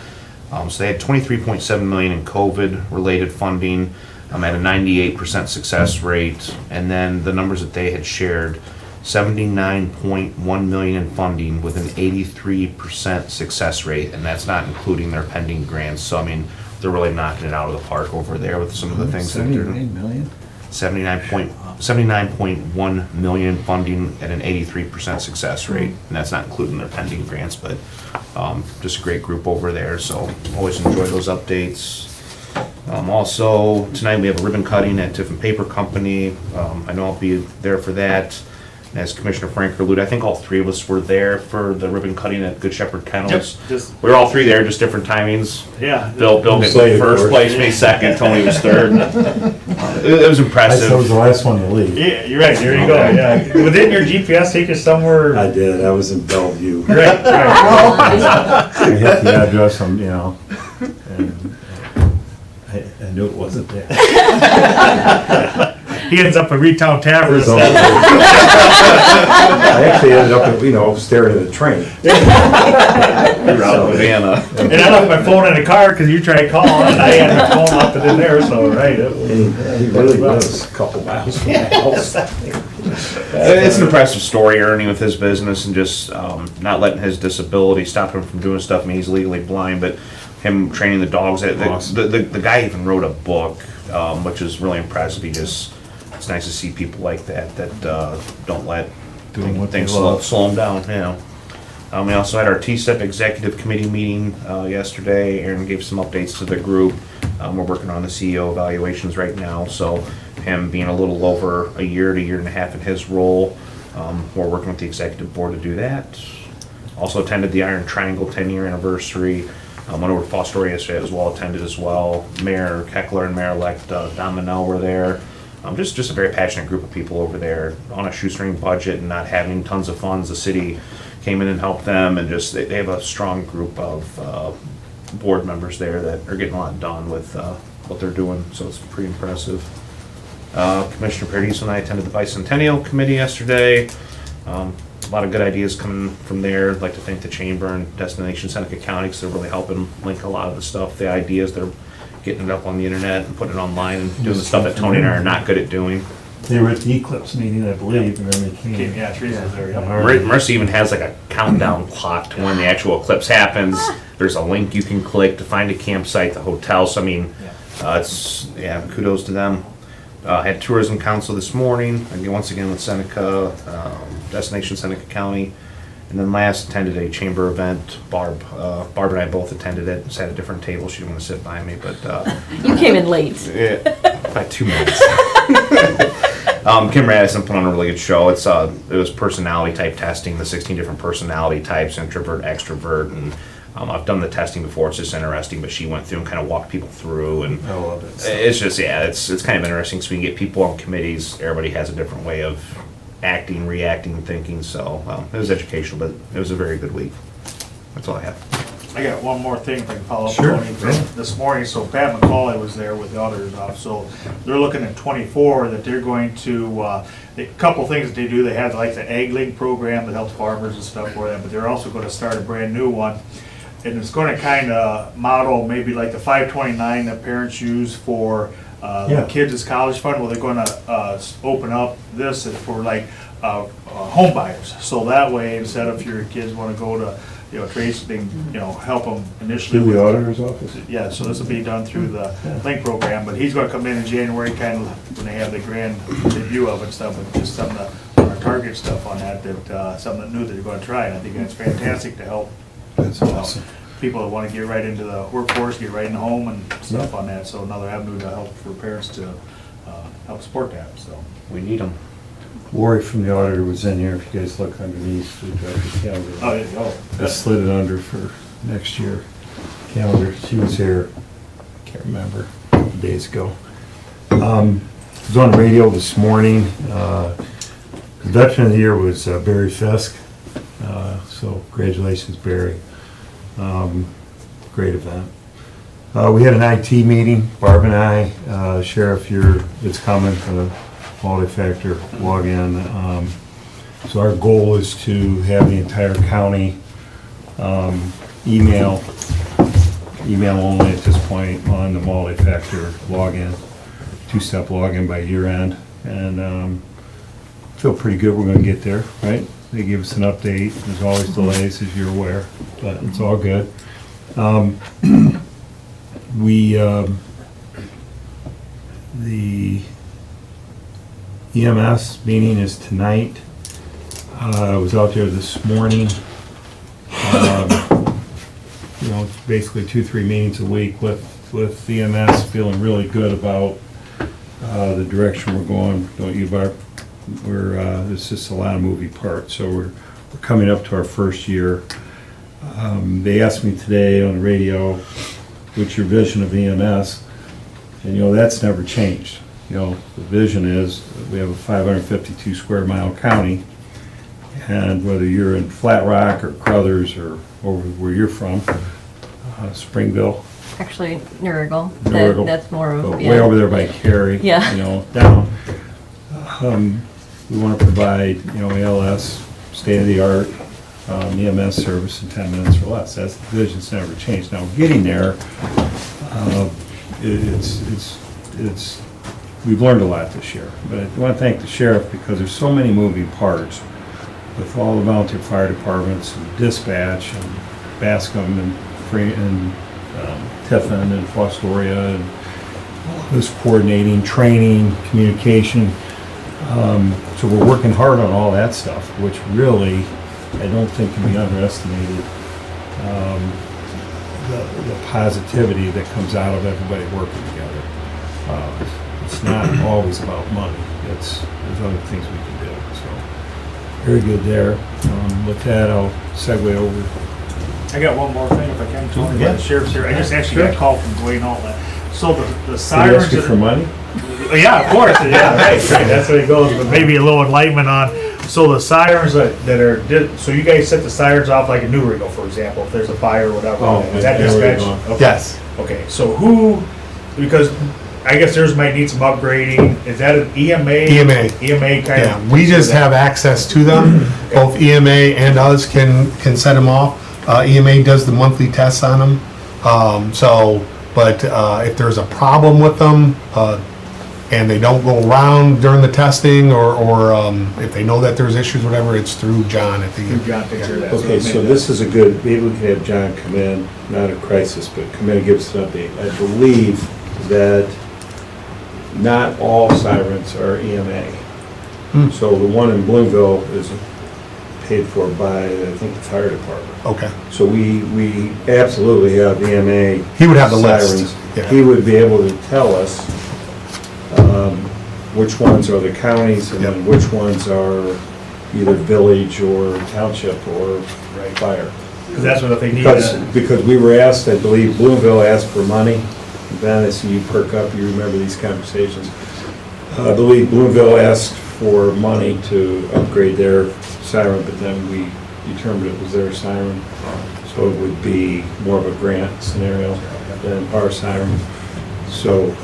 so they had $23.7 million in COVID-related funding. At a 98% success rate, and then the numbers that they had shared, $79.1 million in funding with an 83% success rate, and that's not including their pending grants. So I mean, they're really knocking it out of the park over there with some of the things that they're doing. 79.1 million funding at an 83% success rate, and that's not including their pending grants, but just a great group over there. So always enjoy those updates. Also, tonight we have a ribbon cutting at Tiffin Paper Company. I know I'll be there for that. And as Commissioner Frank alluded, I think all three of us were there for the ribbon cutting at Good Shepherd Kennels. Just, We were all three there, just different timings. yeah. Bill gets Slade, of first course. place, me second, Tony was third. It was I impressive. was the last one to leave. Yeah, you're right, there you go, yeah. Didn't your GPS take you somewhere? I did, I was in Bellevue. Right. I hit the address, and, you know, and I knew it wasn't there. He ends up at Retown Tavern There's instead. I actually ended up, you know, staring at the train. You're out of Havana. And I left my phone in the car because you tried calling, and I had my phone left it in there, so, right. It was- He really was a couple miles from my house. It's an impressive story, Ernie, with his business and just not letting his disability stop him from doing stuff. I mean, he's legally blind, but him training the dogs. Awesome. The guy even wrote a book, which is really impressive. It's nice to see people like that don't let Doing what they things love. slow them down. You know. We also had our TSEP Executive Committee meeting yesterday. Aaron gave some updates to the group. We're working on the CEO evaluations right now, so him being a little over a year to year and a half in his role, we're working with the executive board to do that. Also attended the Iron Triangle 10-year anniversary. Went over to Fall Story yesterday. It was well attended as well. Mayor Keckler and Mayor-elect Don Manel were there. Just a very passionate group of people over there on a shoestring budget and not having tons of funds. The city came in and helped them, and just they have a strong group of board members there that are getting a lot done with what they're doing, so it's pretty impressive. Commissioner Paradiso and I attended the Bicentennial Committee yesterday. A lot of good ideas coming from there. I'd like to thank the Chamber and Destination Seneca County because they're really helping link a lot of the stuff, the ideas. They're getting it up on the internet and putting it online and doing the stuff that Tony and I are not good at doing. They were at the Eclipse meeting, I believe, and then they came. Yeah, Teresa was there, yeah. Mercy even has like a countdown clock to when the actual eclipse happens. There's a link you can click to find a campsite, the hotel. So I mean, kudos to them. Had Tourism Council this morning, again, once again with Seneca, Destination Seneca County. And then last, attended a chamber event. Barb and I both attended it, sat at different tables. She didn't want to sit by me, but You came in late. by 2 minutes. Kim Radisson put on a really good show. It was personality type testing, the 16 different personality types, introvert, extrovert, and I've done the testing before. It's just interesting, but she went through and kind of walked people through, and I love it. it's just, yeah, it's kind of interesting. So we can get people on committees. Everybody has a different way of acting, reacting, thinking. So it was educational, but it was a very good week. That's all I have. I got one more thing if I can follow up, Sure. Tony, from this morning. So Pat McCauley was there with the auditors office. So they're looking at 24 that they're going to, a couple things that they do. They have like the Ag Link program that helps farmers and stuff for them, but they're also going to start a brand new one. And it's going to kind of model maybe like the 529 that parents use for Yeah. kids' college fund. Well, they're going to open up this for like home buyers. So that way, instead of your kids want to go to, Trace, they can, help them initially. Through the with- auditor's office? Yeah, so this will be done through the Link program, but he's gonna come in January, kind of, when they have the grand review of it and stuff, and just some of the target stuff on that, something new that they're gonna try, and I think that's fantastic to help That's awesome. people that wanna get right into the workforce, get right in the home and stuff on that, so another avenue to help for parents to, help support that, so. We need them. Lori from the auditor was in here, if you guys look underneath the director's calendar. Oh, there you go. I slid it under for next year calendar. She was here, can't remember, a couple days ago. I was on the radio this morning. The Veteran of the Year was Barry Fisk. So congratulations, Barry. Great event. We had an IT meeting, Barb and I, Sheriff, it's coming for the multi-factor login. So our goal is to have the entire county email only at this point on the multi-factor login, two-step login by year end. And feel pretty good we're gonna get there, right? They give us an update. There's always delays, as you're aware, but it's all good. The EMS meeting is tonight. I was out there this morning. It's basically 2-3 meetings a week with EMS, feeling really good about the direction we're going. Don't you, Barb? There's just a lot of moving parts, so we're coming up to our first year. They asked me today on the radio, what's your vision of EMS? And that's never changed. The vision is we have a 552 square mile county, and whether you're in Flat Rock or Crothers or over where you're from, Springville, Actually, Nurigal. Nurigal. That's more of, way over there by Cary, Yeah. down. We want to provide, ALS, state-of-the-art EMS service in 10 minutes or less. That's the vision's never changed. Now, getting there, we've learned a lot this year. But I want to thank the sheriff because there's so many moving parts with all the volunteer fire departments and dispatch and Bascom and Tiffin and Fostoria and all this coordinating, training, communication. So we're working hard on all that stuff, which really I don't think can be underestimated. The positivity that comes out of everybody working together. It's not always about money. There's other things we can do. So very good there. With that, I'll segue over. I got one more thing if I can, Tony, Yeah. while the sheriff's here. I just actually got a call from Dwayne Altman. So the Did you sirens. ask you for money? Yeah, of course, yeah, right, that's where it goes, but maybe a little enlightenment on, so the sirens that are, so you guys set the sirens off like a New Rigo, for example, if there's a fire or whatever, is that there we dispatch? go. Okay. Yes. Okay, so who, because I guess theirs might need some upgrading, is that an EMA? EMA. EMA kind Yeah, of? we just have access to them. Both EMA and us can set them off. EMA does the monthly tests on them. But if there's a problem with them, and they don't go around during the testing, or if they know that there's issues, whatever, it's through John at the. John takes care of that. Okay, so this is a good, maybe we can have John come in, not a crisis, but come in and give us an update. I believe that not all sirens are EMA. So the one in Bloomville is paid for by, I think, the fire department. Okay. So we absolutely have EMA. He would have the list. sirens. Yeah. He would be able to tell us which ones are the counties and then which ones are either village or township or fire. Because that's what I think he Because we were asked, I believe Bloomville asked for money. Ben, I see you perk up, you remember these conversations. I believe Bloomville asked for money to upgrade their siren, but then we determined it was their siren. So it would be more of a grant scenario than our siren. So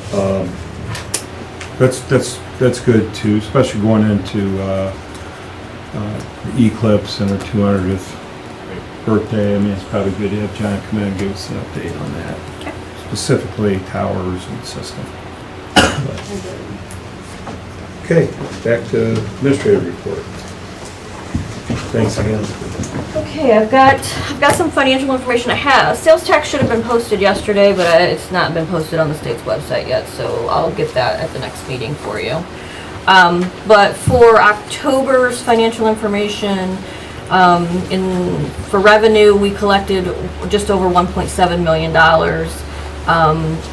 that's good too, especially going into the Eclipse and our 200th birthday. I mean, it's probably good to have John come in and give us an update on that. Specifically towers and system. Okay, back to administrative report. Thanks again. Okay, I've got some financial information. Sales tax should have been posted yesterday, but it's not been posted on the state's website yet, so I'll get that at the next meeting for you. But for October's financial information, for revenue, we collected just over $1.7 million.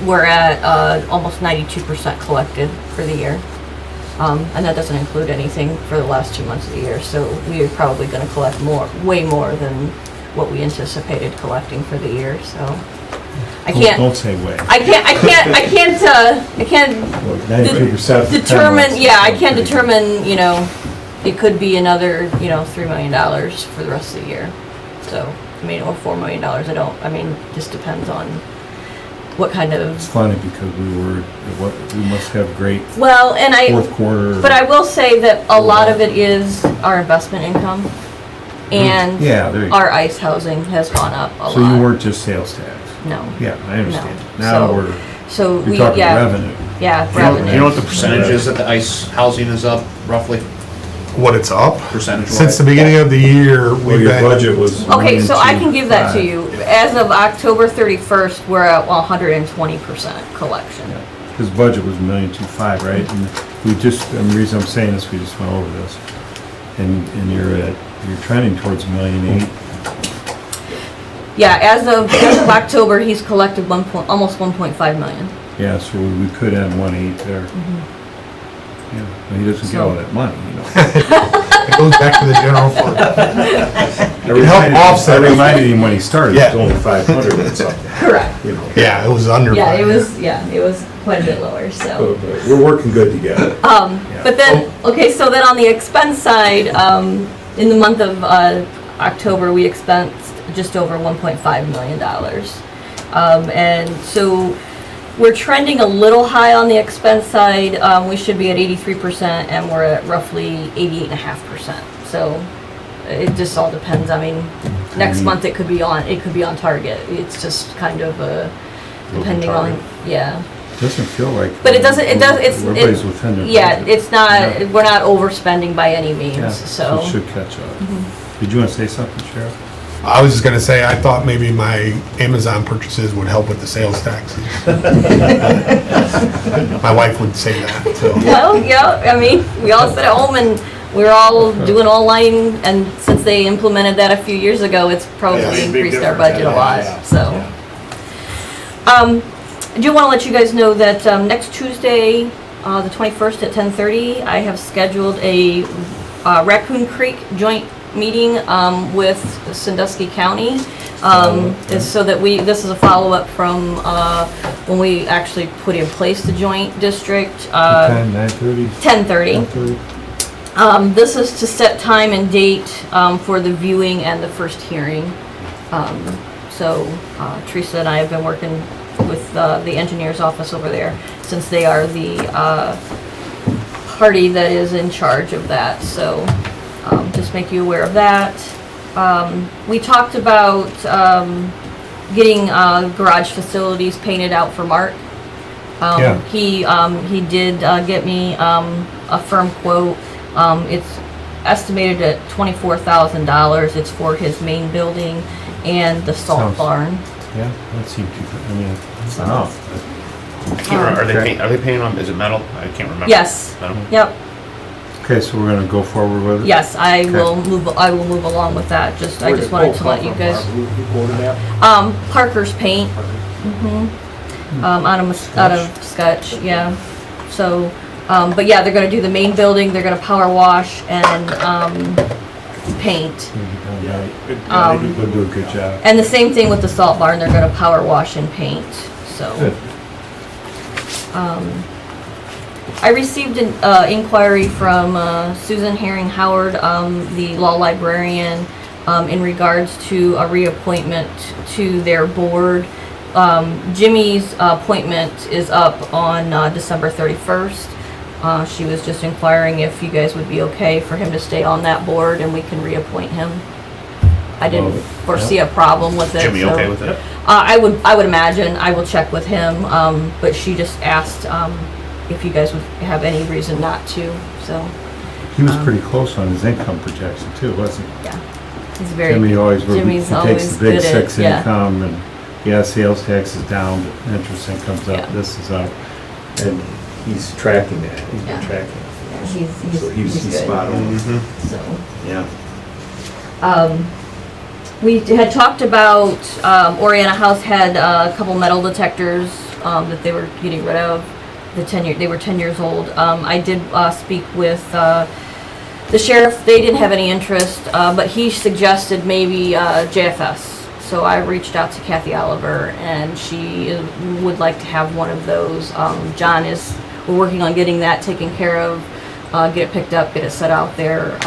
We're at almost 92% collected for the year. And that doesn't include anything for the last 2 months of the year, so we are probably gonna collect way more than what we anticipated collecting for the year, so. I can't say way. I can't 92%. determine, I can't determine, it could be another, $3 million for the rest of the year. So, or $4 million, just depends on what kind of. It's funny because we must have great Well, and fourth quarter. but I will say that a lot of it is our investment income, and Yeah, there you go. our ICE housing has gone up a lot. So you weren't just sales tax? No. Yeah, I understand. No. Now So- So we're we, talking revenue. Yeah, You know revenue. what the percentage is that the ICE housing is up, roughly, What it's up? percentage-wise? Since the beginning of the year, Well, we've your been. budget was. Okay, so I can give that to 1,250,000. you. As of October 31st, we're at 120% collection. His budget was $1,250,000, right? And we just, and the reason I'm saying this, we just went over this. And you're trending towards $1,800,000. Yeah, as of October, he's collected almost 1.5 million. Yeah, so we could end 1.8 there. Yeah, but he doesn't get all that money, It goes back to the general fund. I offset it. reminded him when he started, Yeah. it's only 500 and something, Correct. Yeah, it was under. Yeah, it was quite a bit lower, so. But we're working good together. But then, okay, so then on the expense side, in the month of October, we expensed just over $1.5 million. And so we're trending a little high on the expense side. We should be at 83% and we're at roughly 88.5%. So it just all depends. Next month it could be on target. It's just kind of depending on, yeah. Doesn't feel like. But it's. Everybody's within their Yeah, budget. it's not, we're not overspending by any means, Yeah, so. it should catch up. Did you want to say something, Sheriff? I was just gonna say, I thought maybe my Amazon purchases would help with the sales taxes. My wife would say that, so. Well, yeah, we all sit at home and we're all doing online, and since they implemented that a few years ago, it's probably Yeah, it's a big increased our difference, budget a yeah, lot, yeah, so. I do want to let you guys know that next Tuesday, the 21st at 10:30, I have scheduled a Raccoon Creek joint meeting with Sandusky County. Is so that this is a follow-up from when we actually put in place the joint district. 9:30? 10:30. 10:30? This is to set time and date for the viewing and the first hearing. So Teresa and I have been working with the engineer's office over there, since they are the party that is in charge of that. So just make you aware of that. We talked about getting garage facilities painted out for Mark. Yeah. He did get me a firm quote. It's estimated at $24,000. It's for his main building and the salt Sounds- barn. Yeah, that seemed too, it's enough. Are they painting on, is it metal? I can't remember. Yes. Metal? Yep. Okay, so we're gonna go forward with it? Yes, I will move along with that, I just wanted to let you guys. Who quoted that? Parker's Paint. Out of Sketch, yeah. So, but yeah, they're gonna do the main building, they're gonna power wash and, paint. They'll do a good job. And the same thing with the salt barn, they're gonna power wash and paint, so. Good. I received an inquiry from Susan Herring Howard, the law librarian, in regards to a reappointment to their board. Jimmy's appointment is up on December 31st. She was just inquiring if you guys would be okay for him to stay on that board and we can reappoint him. I didn't foresee a problem with it. Jimmy, so- okay with it? I would imagine, I will check with him, but she just asked if you guys would have any reason not to, so, He was pretty close on his income projection too, wasn't he? yeah. He's very, Jimmy always, he Jimmy's takes always the big good at, 6 yeah. income and, yeah, sales tax is down, but interest income's Yeah. up, this is up. And he's tracking that, he's Yeah. been tracking Yeah, it. So he's good, spot on. so. Yeah. We had talked about, Oriana House had a couple metal detectors, that they were getting rid of. They were 10 years old. I did, speak with, the sheriff. They didn't have any interest, but he suggested maybe, JFS. So I reached out to Kathy Oliver and she would like to have one of those. We're working on getting that taken care of, get it picked up, get it set out there.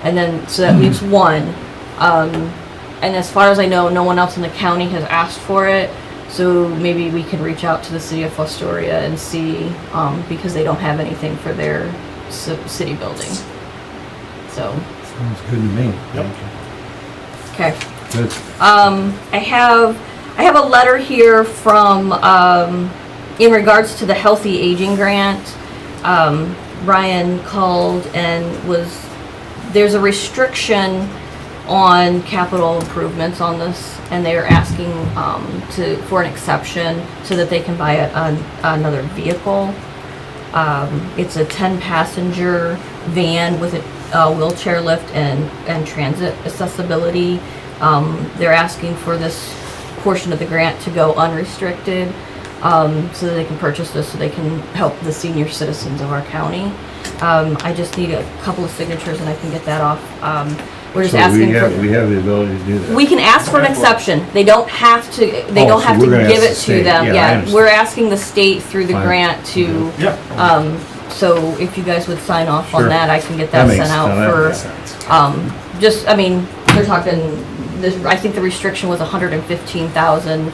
And then, so that leaves one. And as far as I know, no one else in the county has asked for it, so maybe we can reach out to the city of Fostoria and see, because they don't have anything for their city building. So, Sounds good to me. okay. Good. I have a letter here from, in regards to the Healthy Aging Grant. Ryan called and there's a restriction on capital improvements on this, and they are asking for an exception so that they can buy another vehicle. It's a 10-passenger van with a wheelchair lift and transit accessibility. They're asking for this portion of the grant to go unrestricted, so that they can purchase this, so they can help the senior citizens of our county. I just need a couple of signatures and I can get that off. We're just So asking we have the ability to do that. we can ask for an exception. They don't have to, they Oh, don't so have we're to gonna give ask it the to state. them. Yeah, I Yeah, understand. we're asking the state through the Fine. grant to, Yeah. so if you guys would sign off Sure. on that, I can get That that makes, sent now that out makes for, sense. they're talking, I think the restriction was 115,000.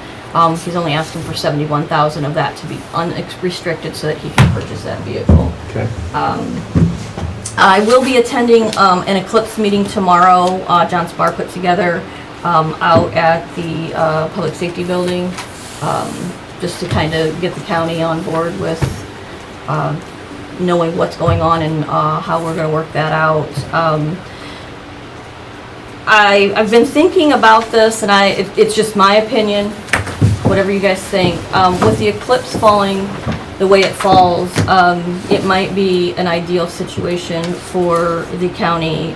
He's only asking for 71,000 of that to be unrestricted so that he can purchase that vehicle. Okay. I will be attending an Eclipse meeting tomorrow. John Spar put together out at the Public Safety Building, just to kind of get the county on board with knowing what's going on and how we're going to work that out. I've been thinking about this, and it's just my opinion, whatever you guys think. With the eclipse falling the way it falls, it might be an ideal situation for the county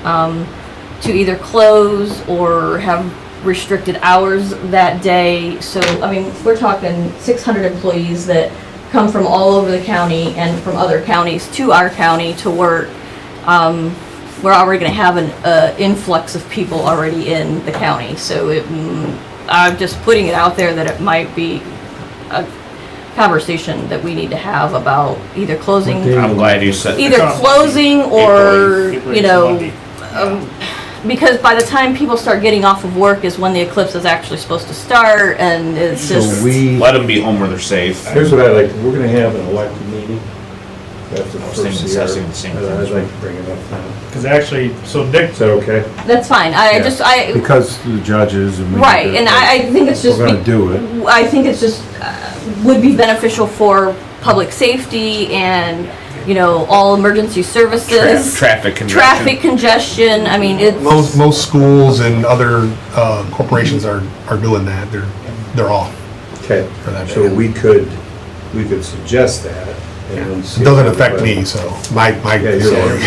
to either close or have restricted hours that day. So, I mean, we're talking 600 employees that come from all over the county and from other counties to our county to work. We're already going to have an influx of people already in the county. So I'm just putting it out there that it might be a conversation that we need to have about either closing, I'm glad you said. either closing or, April you know, Monday. because by the time people start getting off of work is when the eclipse is actually supposed to start, and it's So just, Let them be home where they're safe. Here's what I'd like, we're gonna have an elected meeting after the I was thinking first the year. same I'd thing. like to bring it up now. Because actually, so Dick, Is that okay? that's fine. Yeah. Because the judges and we. Right, and I think it's just. We're gonna do it. I think it's just, would be beneficial for public safety and, you know, all emergency services. Traffic congestion. Traffic congestion, I mean, it's. Most schools and other corporations are doing that. They're off Okay, for that so day. we could suggest that and see It doesn't if affect everybody- me, so my Yeah, you're salary.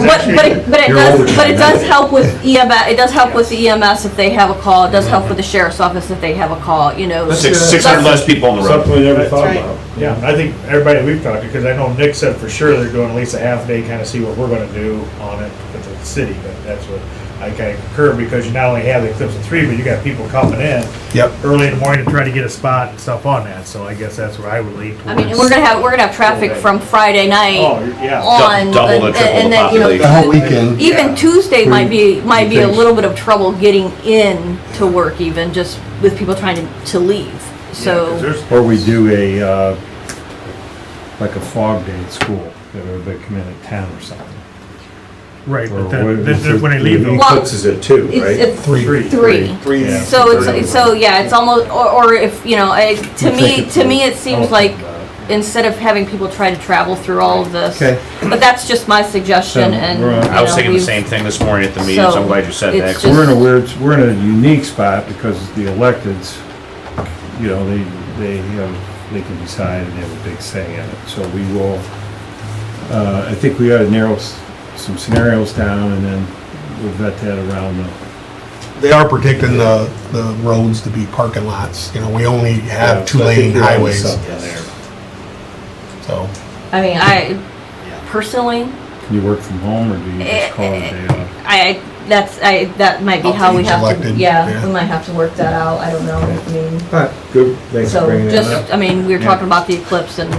But it You're does, overtime, but it does right? help with EMS, it does help with the EMS if they have a call, it does help with the sheriff's office if they have a call, you know. 600 less people on the road. Something we never That's thought right. about. Yeah, I think everybody we've talked to, because I know Nick said for sure they're doing at least a half day, kind of see what we're gonna do on it with the city, but that's what I kind of concur, because you not only have the Eclipse of 3, but you got people coming in Yep. early in the morning to try to get a spot and stuff on that, so I guess that's where I would lean I towards. mean, and we're gonna have traffic from Friday Oh, night yeah. on. Double or and- triple and the then, you know, population. The whole weekend. Even Tuesday might be a think- little bit of trouble getting in to work even, just with people trying to leave, Yeah, 'cause so. there's- Or we do a, like a fog day at school, that everybody come in at 10 or something. Right, Or but then, what- then when they leave, The though. eclipse is at 2, It's, right? it's Three. three. Yeah. So it's almost, or if, you know, to me, it seems like instead of having people try to travel through all of this. Okay. But that's just my suggestion So, and, we're on- you I was know, thinking the we've- same thing this morning at the meeting, so I'm glad you said it's that. just- We're in a unique spot because the electeds, you know, they can decide and they have a big say in it. So we will, I think we gotta narrow some scenarios down and then we'll vet that around the. They are predicting the roads to be parking lots. You know, we only have So I think 2-lane you're onto highways, something there. so. I mean, I personally, Can you work from home or do you just call it a day off? that might be Up to how we each have to, elected, yeah, yeah. we might have to work that out, I don't know, I mean. Alright, good, thanks for So bringing that up. just, I mean, we were talking about the eclipse and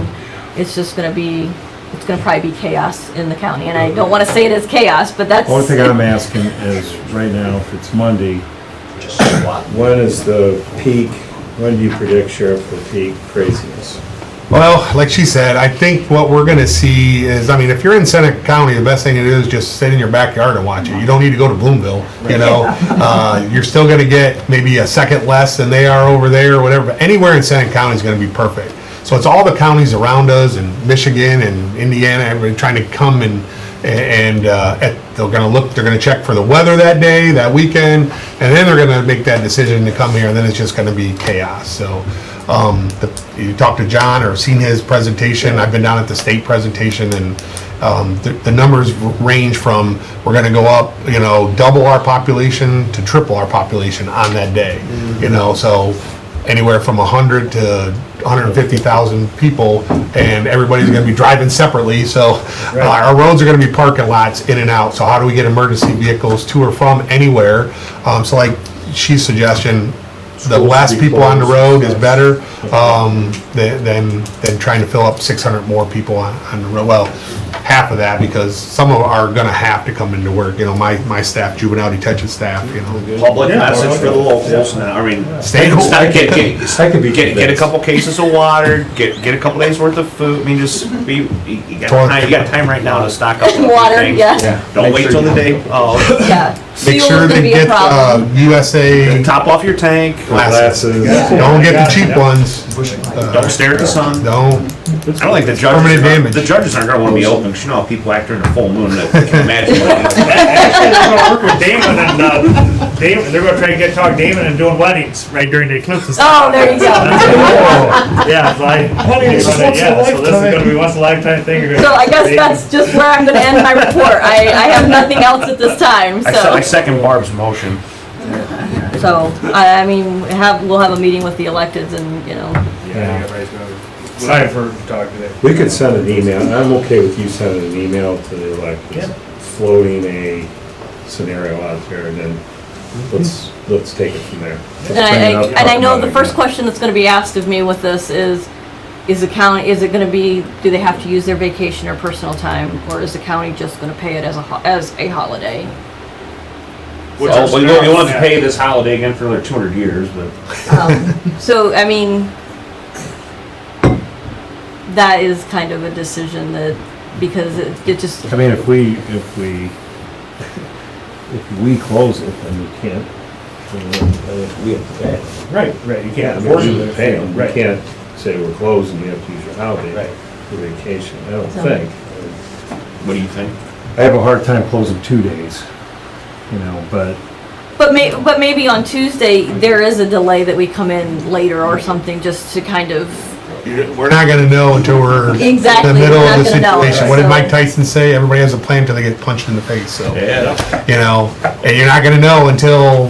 it's just gonna be, it's gonna probably be chaos in the county. And I don't wanna say it is chaos, but that's. Only thing I'm asking is, right now, if it's Monday, when is the peak, when do you predict, Sheriff, the peak craziness? Well, like she said, I think what we're gonna see is, I mean, if you're in Seneca County, the best thing to do is just sit in your backyard and watch it. You don't need to go to Bloomville, you know? You're still gonna get maybe a second less than they are over there or whatever, but anywhere in Seneca County is gonna be perfect. So it's all the counties around us, and Michigan and Indiana, everybody trying to come and they're gonna check for the weather that day, that weekend, and then they're gonna make that decision to come here, and then it's just gonna be chaos, so. You talked to John or seen his presentation, I've been down at the state presentation, and the numbers range from, we're gonna go up, you know, double our population to triple our population on that day, you know, so anywhere from 100 to 150,000 people, and everybody's gonna be driving separately, so our roads are gonna be parking lots in and out, so how do we get emergency vehicles to or from anywhere? So like she's suggestion, the less people on the road is better, than trying to fill up 600 more people on the road. Well, half of that, because some of them are gonna have to come into work, you know, my staff, juvenile detention staff, you know. Public message for the locals now, I mean, Stay home. I could be get a convinced. couple cases of water, get a couple days worth of food, I mean, just be, you got time right now to stock up on a few Water, things. yeah, Don't wait till the day, yeah. Make Fuel's sure gonna they be a get problem. USA top off your tank, glasses. Glasses. Don't get the cheap ones. don't stare at the sun. Don't. I don't think the Permanent judges, damage. the judges aren't gonna wanna be open, 'cause you know how people act during the full moon, I can imagine. Actually, they're gonna work with Damon and, Damon, they're gonna try to talk Damon and doing weddings right during the eclipse and stuff. Oh, there you go. Yeah, so it's once in a yeah, so this is lifetime. gonna be once in a lifetime thing. You're gonna- So I guess that's just where I'm gonna end my report. I have nothing else at this time, I so. second Barb's motion. So, I mean, we'll have a meeting with the electeds and, you know, Yeah, everybody's gonna, what I've heard talk today. We could send an email, and I'm okay with you sending an email to the electeds, floating a scenario out there, and then let's take it from there. and I know the first question that's gonna be asked of me with this is the county, is it gonna be, do they have to use their vacation or personal time, or is the county just gonna pay it as a holiday? Well, you won't have to pay this holiday again for another 200 years, but. So, I mean, that is kind of a decision that, because it just, I mean, if we close it, then we can't, we have to pay. Right, right, you I can't mean, force we them would to pay pay them, we right. can't say we're closed and you have to use your holiday Right. for vacation, I don't So- think. What do you think? I have a hard time closing 2 days, you know, but but maybe on Tuesday, there is a delay that we come in later or something, just to kind of, We're not gonna know until we're in Exactly, the middle we're of the not gonna know, situation. What did so- Mike Tyson say? Everybody has a plan until they get punched in the face, so. Yeah. You know, and you're not gonna know until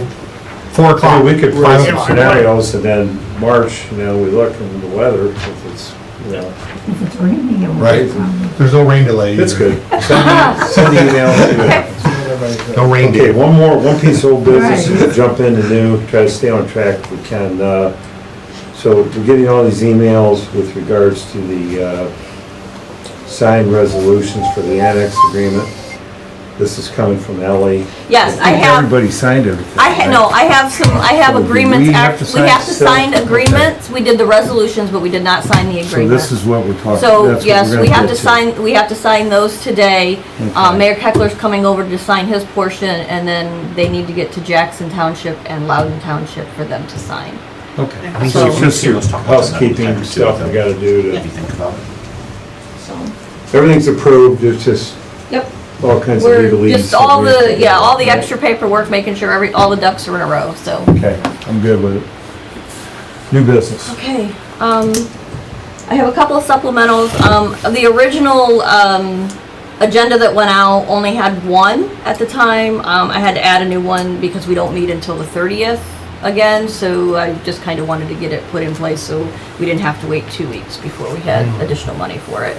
4 I o'clock. mean, we could 5 run some o'clock. scenarios and then March, we look in the weather, if it's, If it's raining, it won't Right. be a problem. There's no rain delay. it's either. good. Send the emails. No rain Okay, delay. one piece of old business, Right. and we'll jump into new, try to stay on track if we can. So we're getting all these emails with regards to the signed resolutions for the annex agreement. This is coming from Ellie. Yes, I think have, Everybody signed everything. I have So do agreements, we have to we have to sign sign still? agreements, we did the resolutions, but we did not sign the So agreement. this is what we're talking, So, that's what yes, we're we gonna have get to sign those today. Okay. Mayor Keckler's coming over to sign his portion, and then they need to get to Jackson Township and Loudon Township for them to sign. Okay. So- So it's just your housekeeping stuff we gotta do If you to, think about it. So, everything's approved, it's just yep, all kinds of we're legalese. just all that we have the, to yeah, do. all the extra paperwork, making sure all the ducks are in a row, so. Okay, I'm good with it. New business. Okay, I have a couple of supplementals. The original, agenda that went out only had one at the time. I had to add a new one because we don't meet until the 30th again, so I just kind of wanted to get it put in place so we didn't have to wait 2 weeks before we had additional money for it.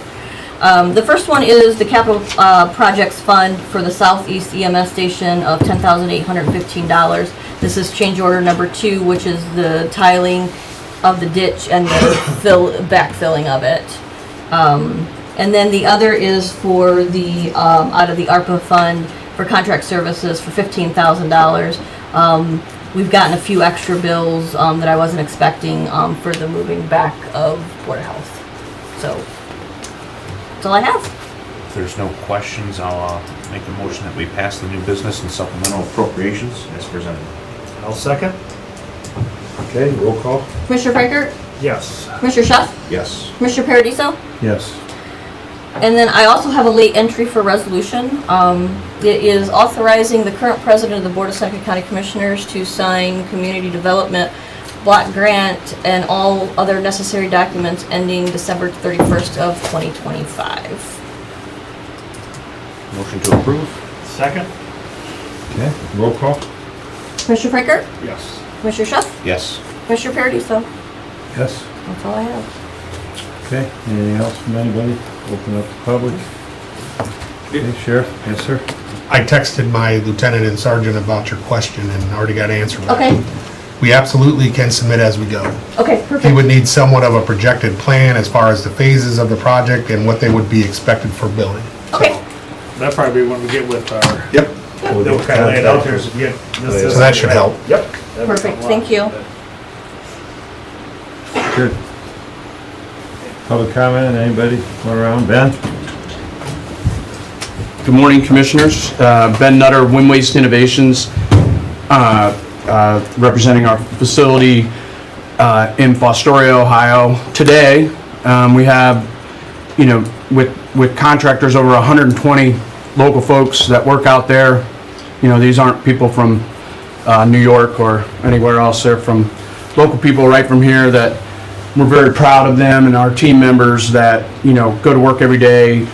The first one is the capital, projects fund for the Southeast EMS station of $10,815. This is change order number 2, which is the tiling of the ditch and the backfilling of it. And then the other is for the, out of the ARPA fund for contract services for $15,000. We've gotten a few extra bills, that I wasn't expecting, for the moving back of Board of Health. So, that's all I have. If there's no questions, I'll make a motion that we pass the new business and supplemental appropriations as presented. I'll second. Okay, roll call? Commissioner Praker, Yes. Commissioner Schuff, Yes. Commissioner Paradiso. Yes. And then I also have a late entry for resolution. It is authorizing the current president of the Board of Seneca County Commissioners to sign community development block grant and all other necessary documents ending December 31st of 2025. Motion to approve? Second? Okay, roll call? Commissioner Praker, Yes. Commissioner Schuff, Yes. Commissioner Paradiso. Yes. That's all I have. Okay, anything else from anybody? Open up the public. Okay, Sheriff? Yes, sir? I texted my lieutenant and sergeant about your question and already got an answer back. Okay, We absolutely can submit as we go. okay, He perfect. would need somewhat of a projected plan as far as the phases of the project and what they would be expected for billing. Okay, That'll probably be when we get with our, Yep. they'll kind of lay it out there, so we get this. So that should help. Yep. That'd be perfect, a lot. thank you. Good. Public comment, anybody going around? Ben? Good morning, Commissioners. Ben Nutter, Wind Waste Innovations, representing our facility in Fostoria, Ohio. Today, we have, with contractors, over 120 local folks that work out there. These aren't people from New York or anywhere else. They're from local people right from here that we're very proud of them and our team members that, go to work every day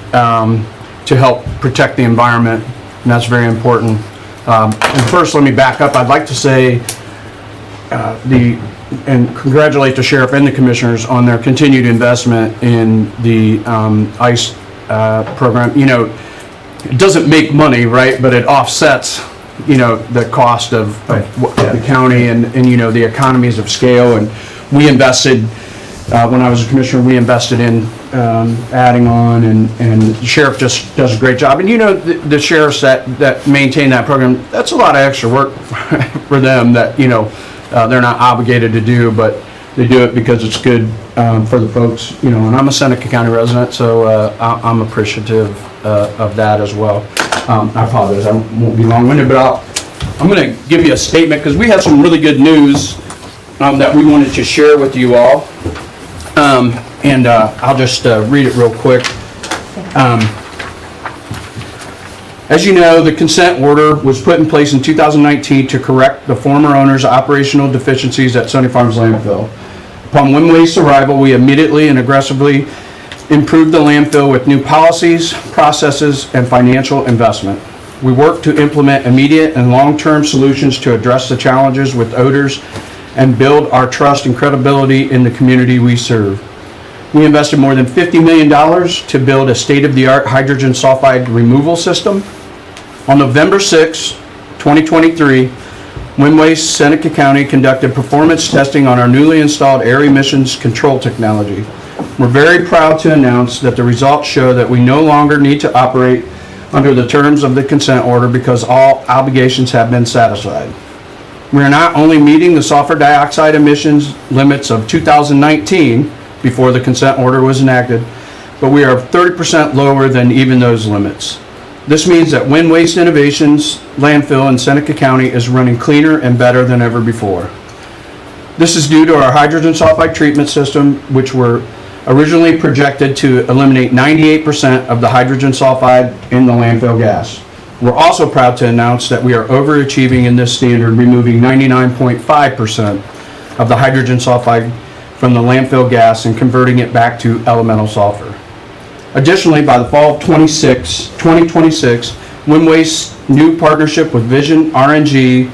to help protect the environment, and that's very important. And first, let me back up. I'd like to say and congratulate the sheriff and the commissioners on their continued investment in the ICE program. It doesn't make money, right, but it offsets, the cost of the county and the economies of scale. And we invested, when I was a commissioner, we invested in adding on, and the sheriff just does a great job. And the sheriffs that maintain that program, that's a lot of extra work for them that, they're not obligated to do, but they do it because it's good for the folks, and I'm a Seneca County resident, so I'm appreciative of that as well. I apologize, I won't be long-winded, but I'm going to give you a statement because we have some really good news that we wanted to share with you all. And I'll just read it real quick. As you know, the consent order was put in place in 2019 to correct the former owner's operational deficiencies at Sunny Farms landfill. Upon Wind Waste's arrival, we immediately and aggressively improved the landfill with new policies, processes, and financial investment. We worked to implement immediate and long-term solutions to address the challenges with odors and build our trust and credibility in the community we serve. We invested more than $50 million to build a state-of-the-art hydrogen sulfide removal system. On November 6, 2023, Wind Waste Seneca County conducted performance testing on our newly installed air emissions control technology. We're very proud to announce that the results show that we no longer need to operate under the terms of the consent order because all obligations have been satisfied. We are not only meeting the sulfur dioxide emissions limits of 2019 before the consent order was enacted, but we are 30% lower than even those limits. This means that Wind Waste Innovations landfill in Seneca County is running cleaner and better than ever before. This is due to our hydrogen sulfide treatment system, which were originally projected to eliminate 98% of the hydrogen sulfide in the landfill gas. We're also proud to announce that we are overachieving in this standard, removing 99.5% of the hydrogen sulfide from the landfill gas and converting it back to elemental sulfur. Additionally, by the fall of 2026, Wind Waste's new partnership with Vision RNG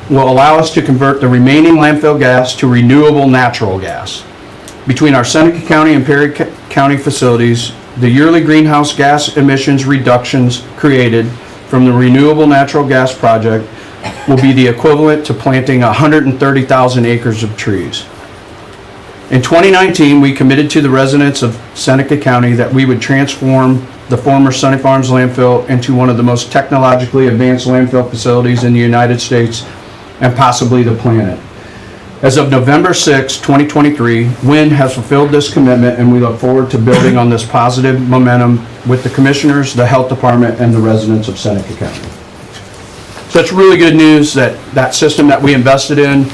will allow us to convert the remaining landfill gas to renewable natural gas. Between our Seneca County and Perry County facilities, the yearly greenhouse gas emissions reductions created from the renewable natural gas project will be the equivalent to planting 130,000 acres of trees. In 2019, we committed to the residents of Seneca County that we would transform the former Sunny Farms landfill into one of the most technologically advanced landfill facilities in the United States and possibly the planet. As of November 6, 2023, WIN has fulfilled this commitment, and we look forward to building on this positive momentum with the commissioners, the health department, and the residents of Seneca County. So it's really good news that that system that we invested in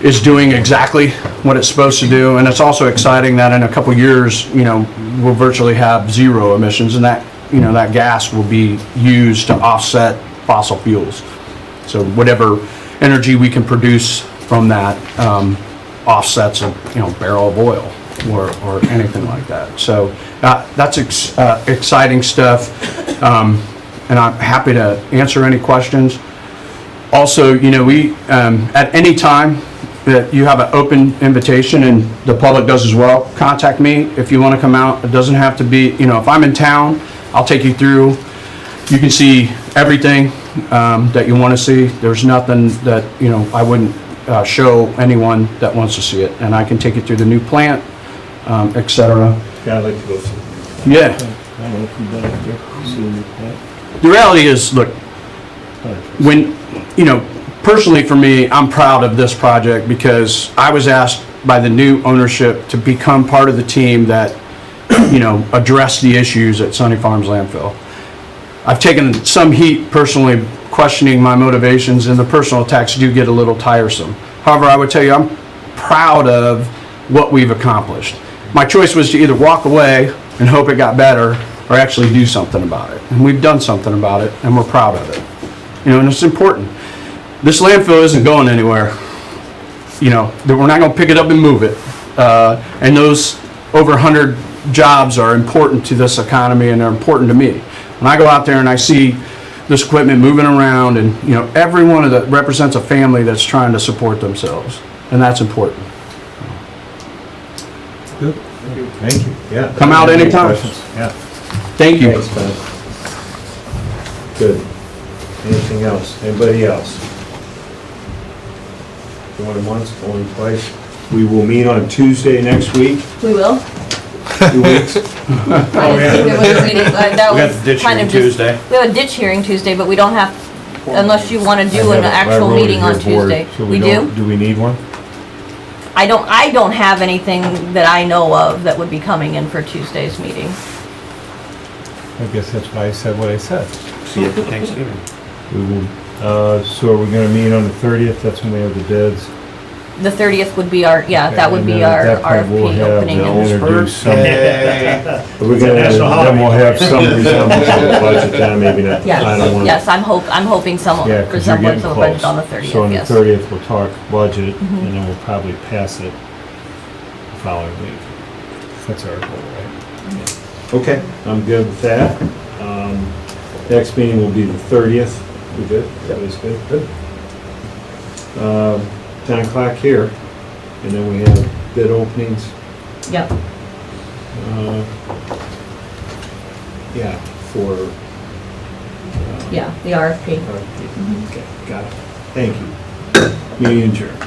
is doing exactly what it's supposed to do, and it's also exciting that in a couple years, we'll virtually have zero emissions, and that, that gas will be used to offset fossil fuels. So whatever energy we can produce from that offsets a barrel of oil or anything like that. So that's exciting stuff, and I'm happy to answer any questions. Also, we at any time that you have an open invitation, and the public does as well, contact me if you want to come out. It doesn't have to be, if I'm in town, I'll take you through. You can see everything that you want to see. There's nothing that, I wouldn't show anyone that wants to see it. And I can take you through the new plant, et cetera. Yeah, I'd like to go through. Yeah. I don't know if you've done it yet. See the new plant? The reality is, look, when, personally for me, I'm proud of this project because I was asked by the new ownership to become part of the team that, addressed the issues at Sunny Farms landfill. I've taken some heat personally questioning my motivations, and the personal attacks do get a little tiresome. However, I would tell you I'm proud of what we've accomplished. My choice was to either walk away and hope it got better or actually do something about it. And we've done something about it, and we're proud of it. And it's important. This landfill isn't going anywhere. We're not going to pick it up and move it. And those over 100 jobs are important to this economy, and they're important to me. When I go out there and I see this equipment moving around, and every one of that represents a family that's trying to support themselves, and that's important. Good. Thank you. Yeah. Come out anytime. Questions? Yeah. Thank you. Thanks, Ben. Good. Anything else? Anybody else? Going once, going twice. We will meet on Tuesday next week, We will. 2 weeks. I didn't think there was a meeting, that We got was the ditch kind of hearing just- Tuesday. We have a ditch hearing Tuesday, but we don't have, unless you want to do I an have it- I actual wrote it meeting on here, board, Tuesday. so We don't- do? Do we need one? I don't have anything that I know of that would be coming in for Tuesday's meeting. I guess that's why I said what I said. See you at Thanksgiving. We will, so are we gonna meet on the 30th? That's when we have the bids. The 30th would be our, yeah, that would And be then at our that point, we'll RFP have, opening. they'll and- introduce some, we're gonna, national holiday. then we'll have some resemblance of the budget, then maybe not, I don't Yes, wanna. yes, I'm hoping some Yeah, 'cause you're resemblance getting of a budget close. on the 30th, So on the yes. 30th, we'll talk budget, and then we'll probably pass it the following week. That's our goal, right? Yeah. Okay, I'm good with that. Next meeting will be the 30th. We good? That was good? Good. 10 o'clock here, and then we have bid openings. Yep, Yeah, for. yeah, the RFP. Okay, got it. Thank you. Meeting adjourned.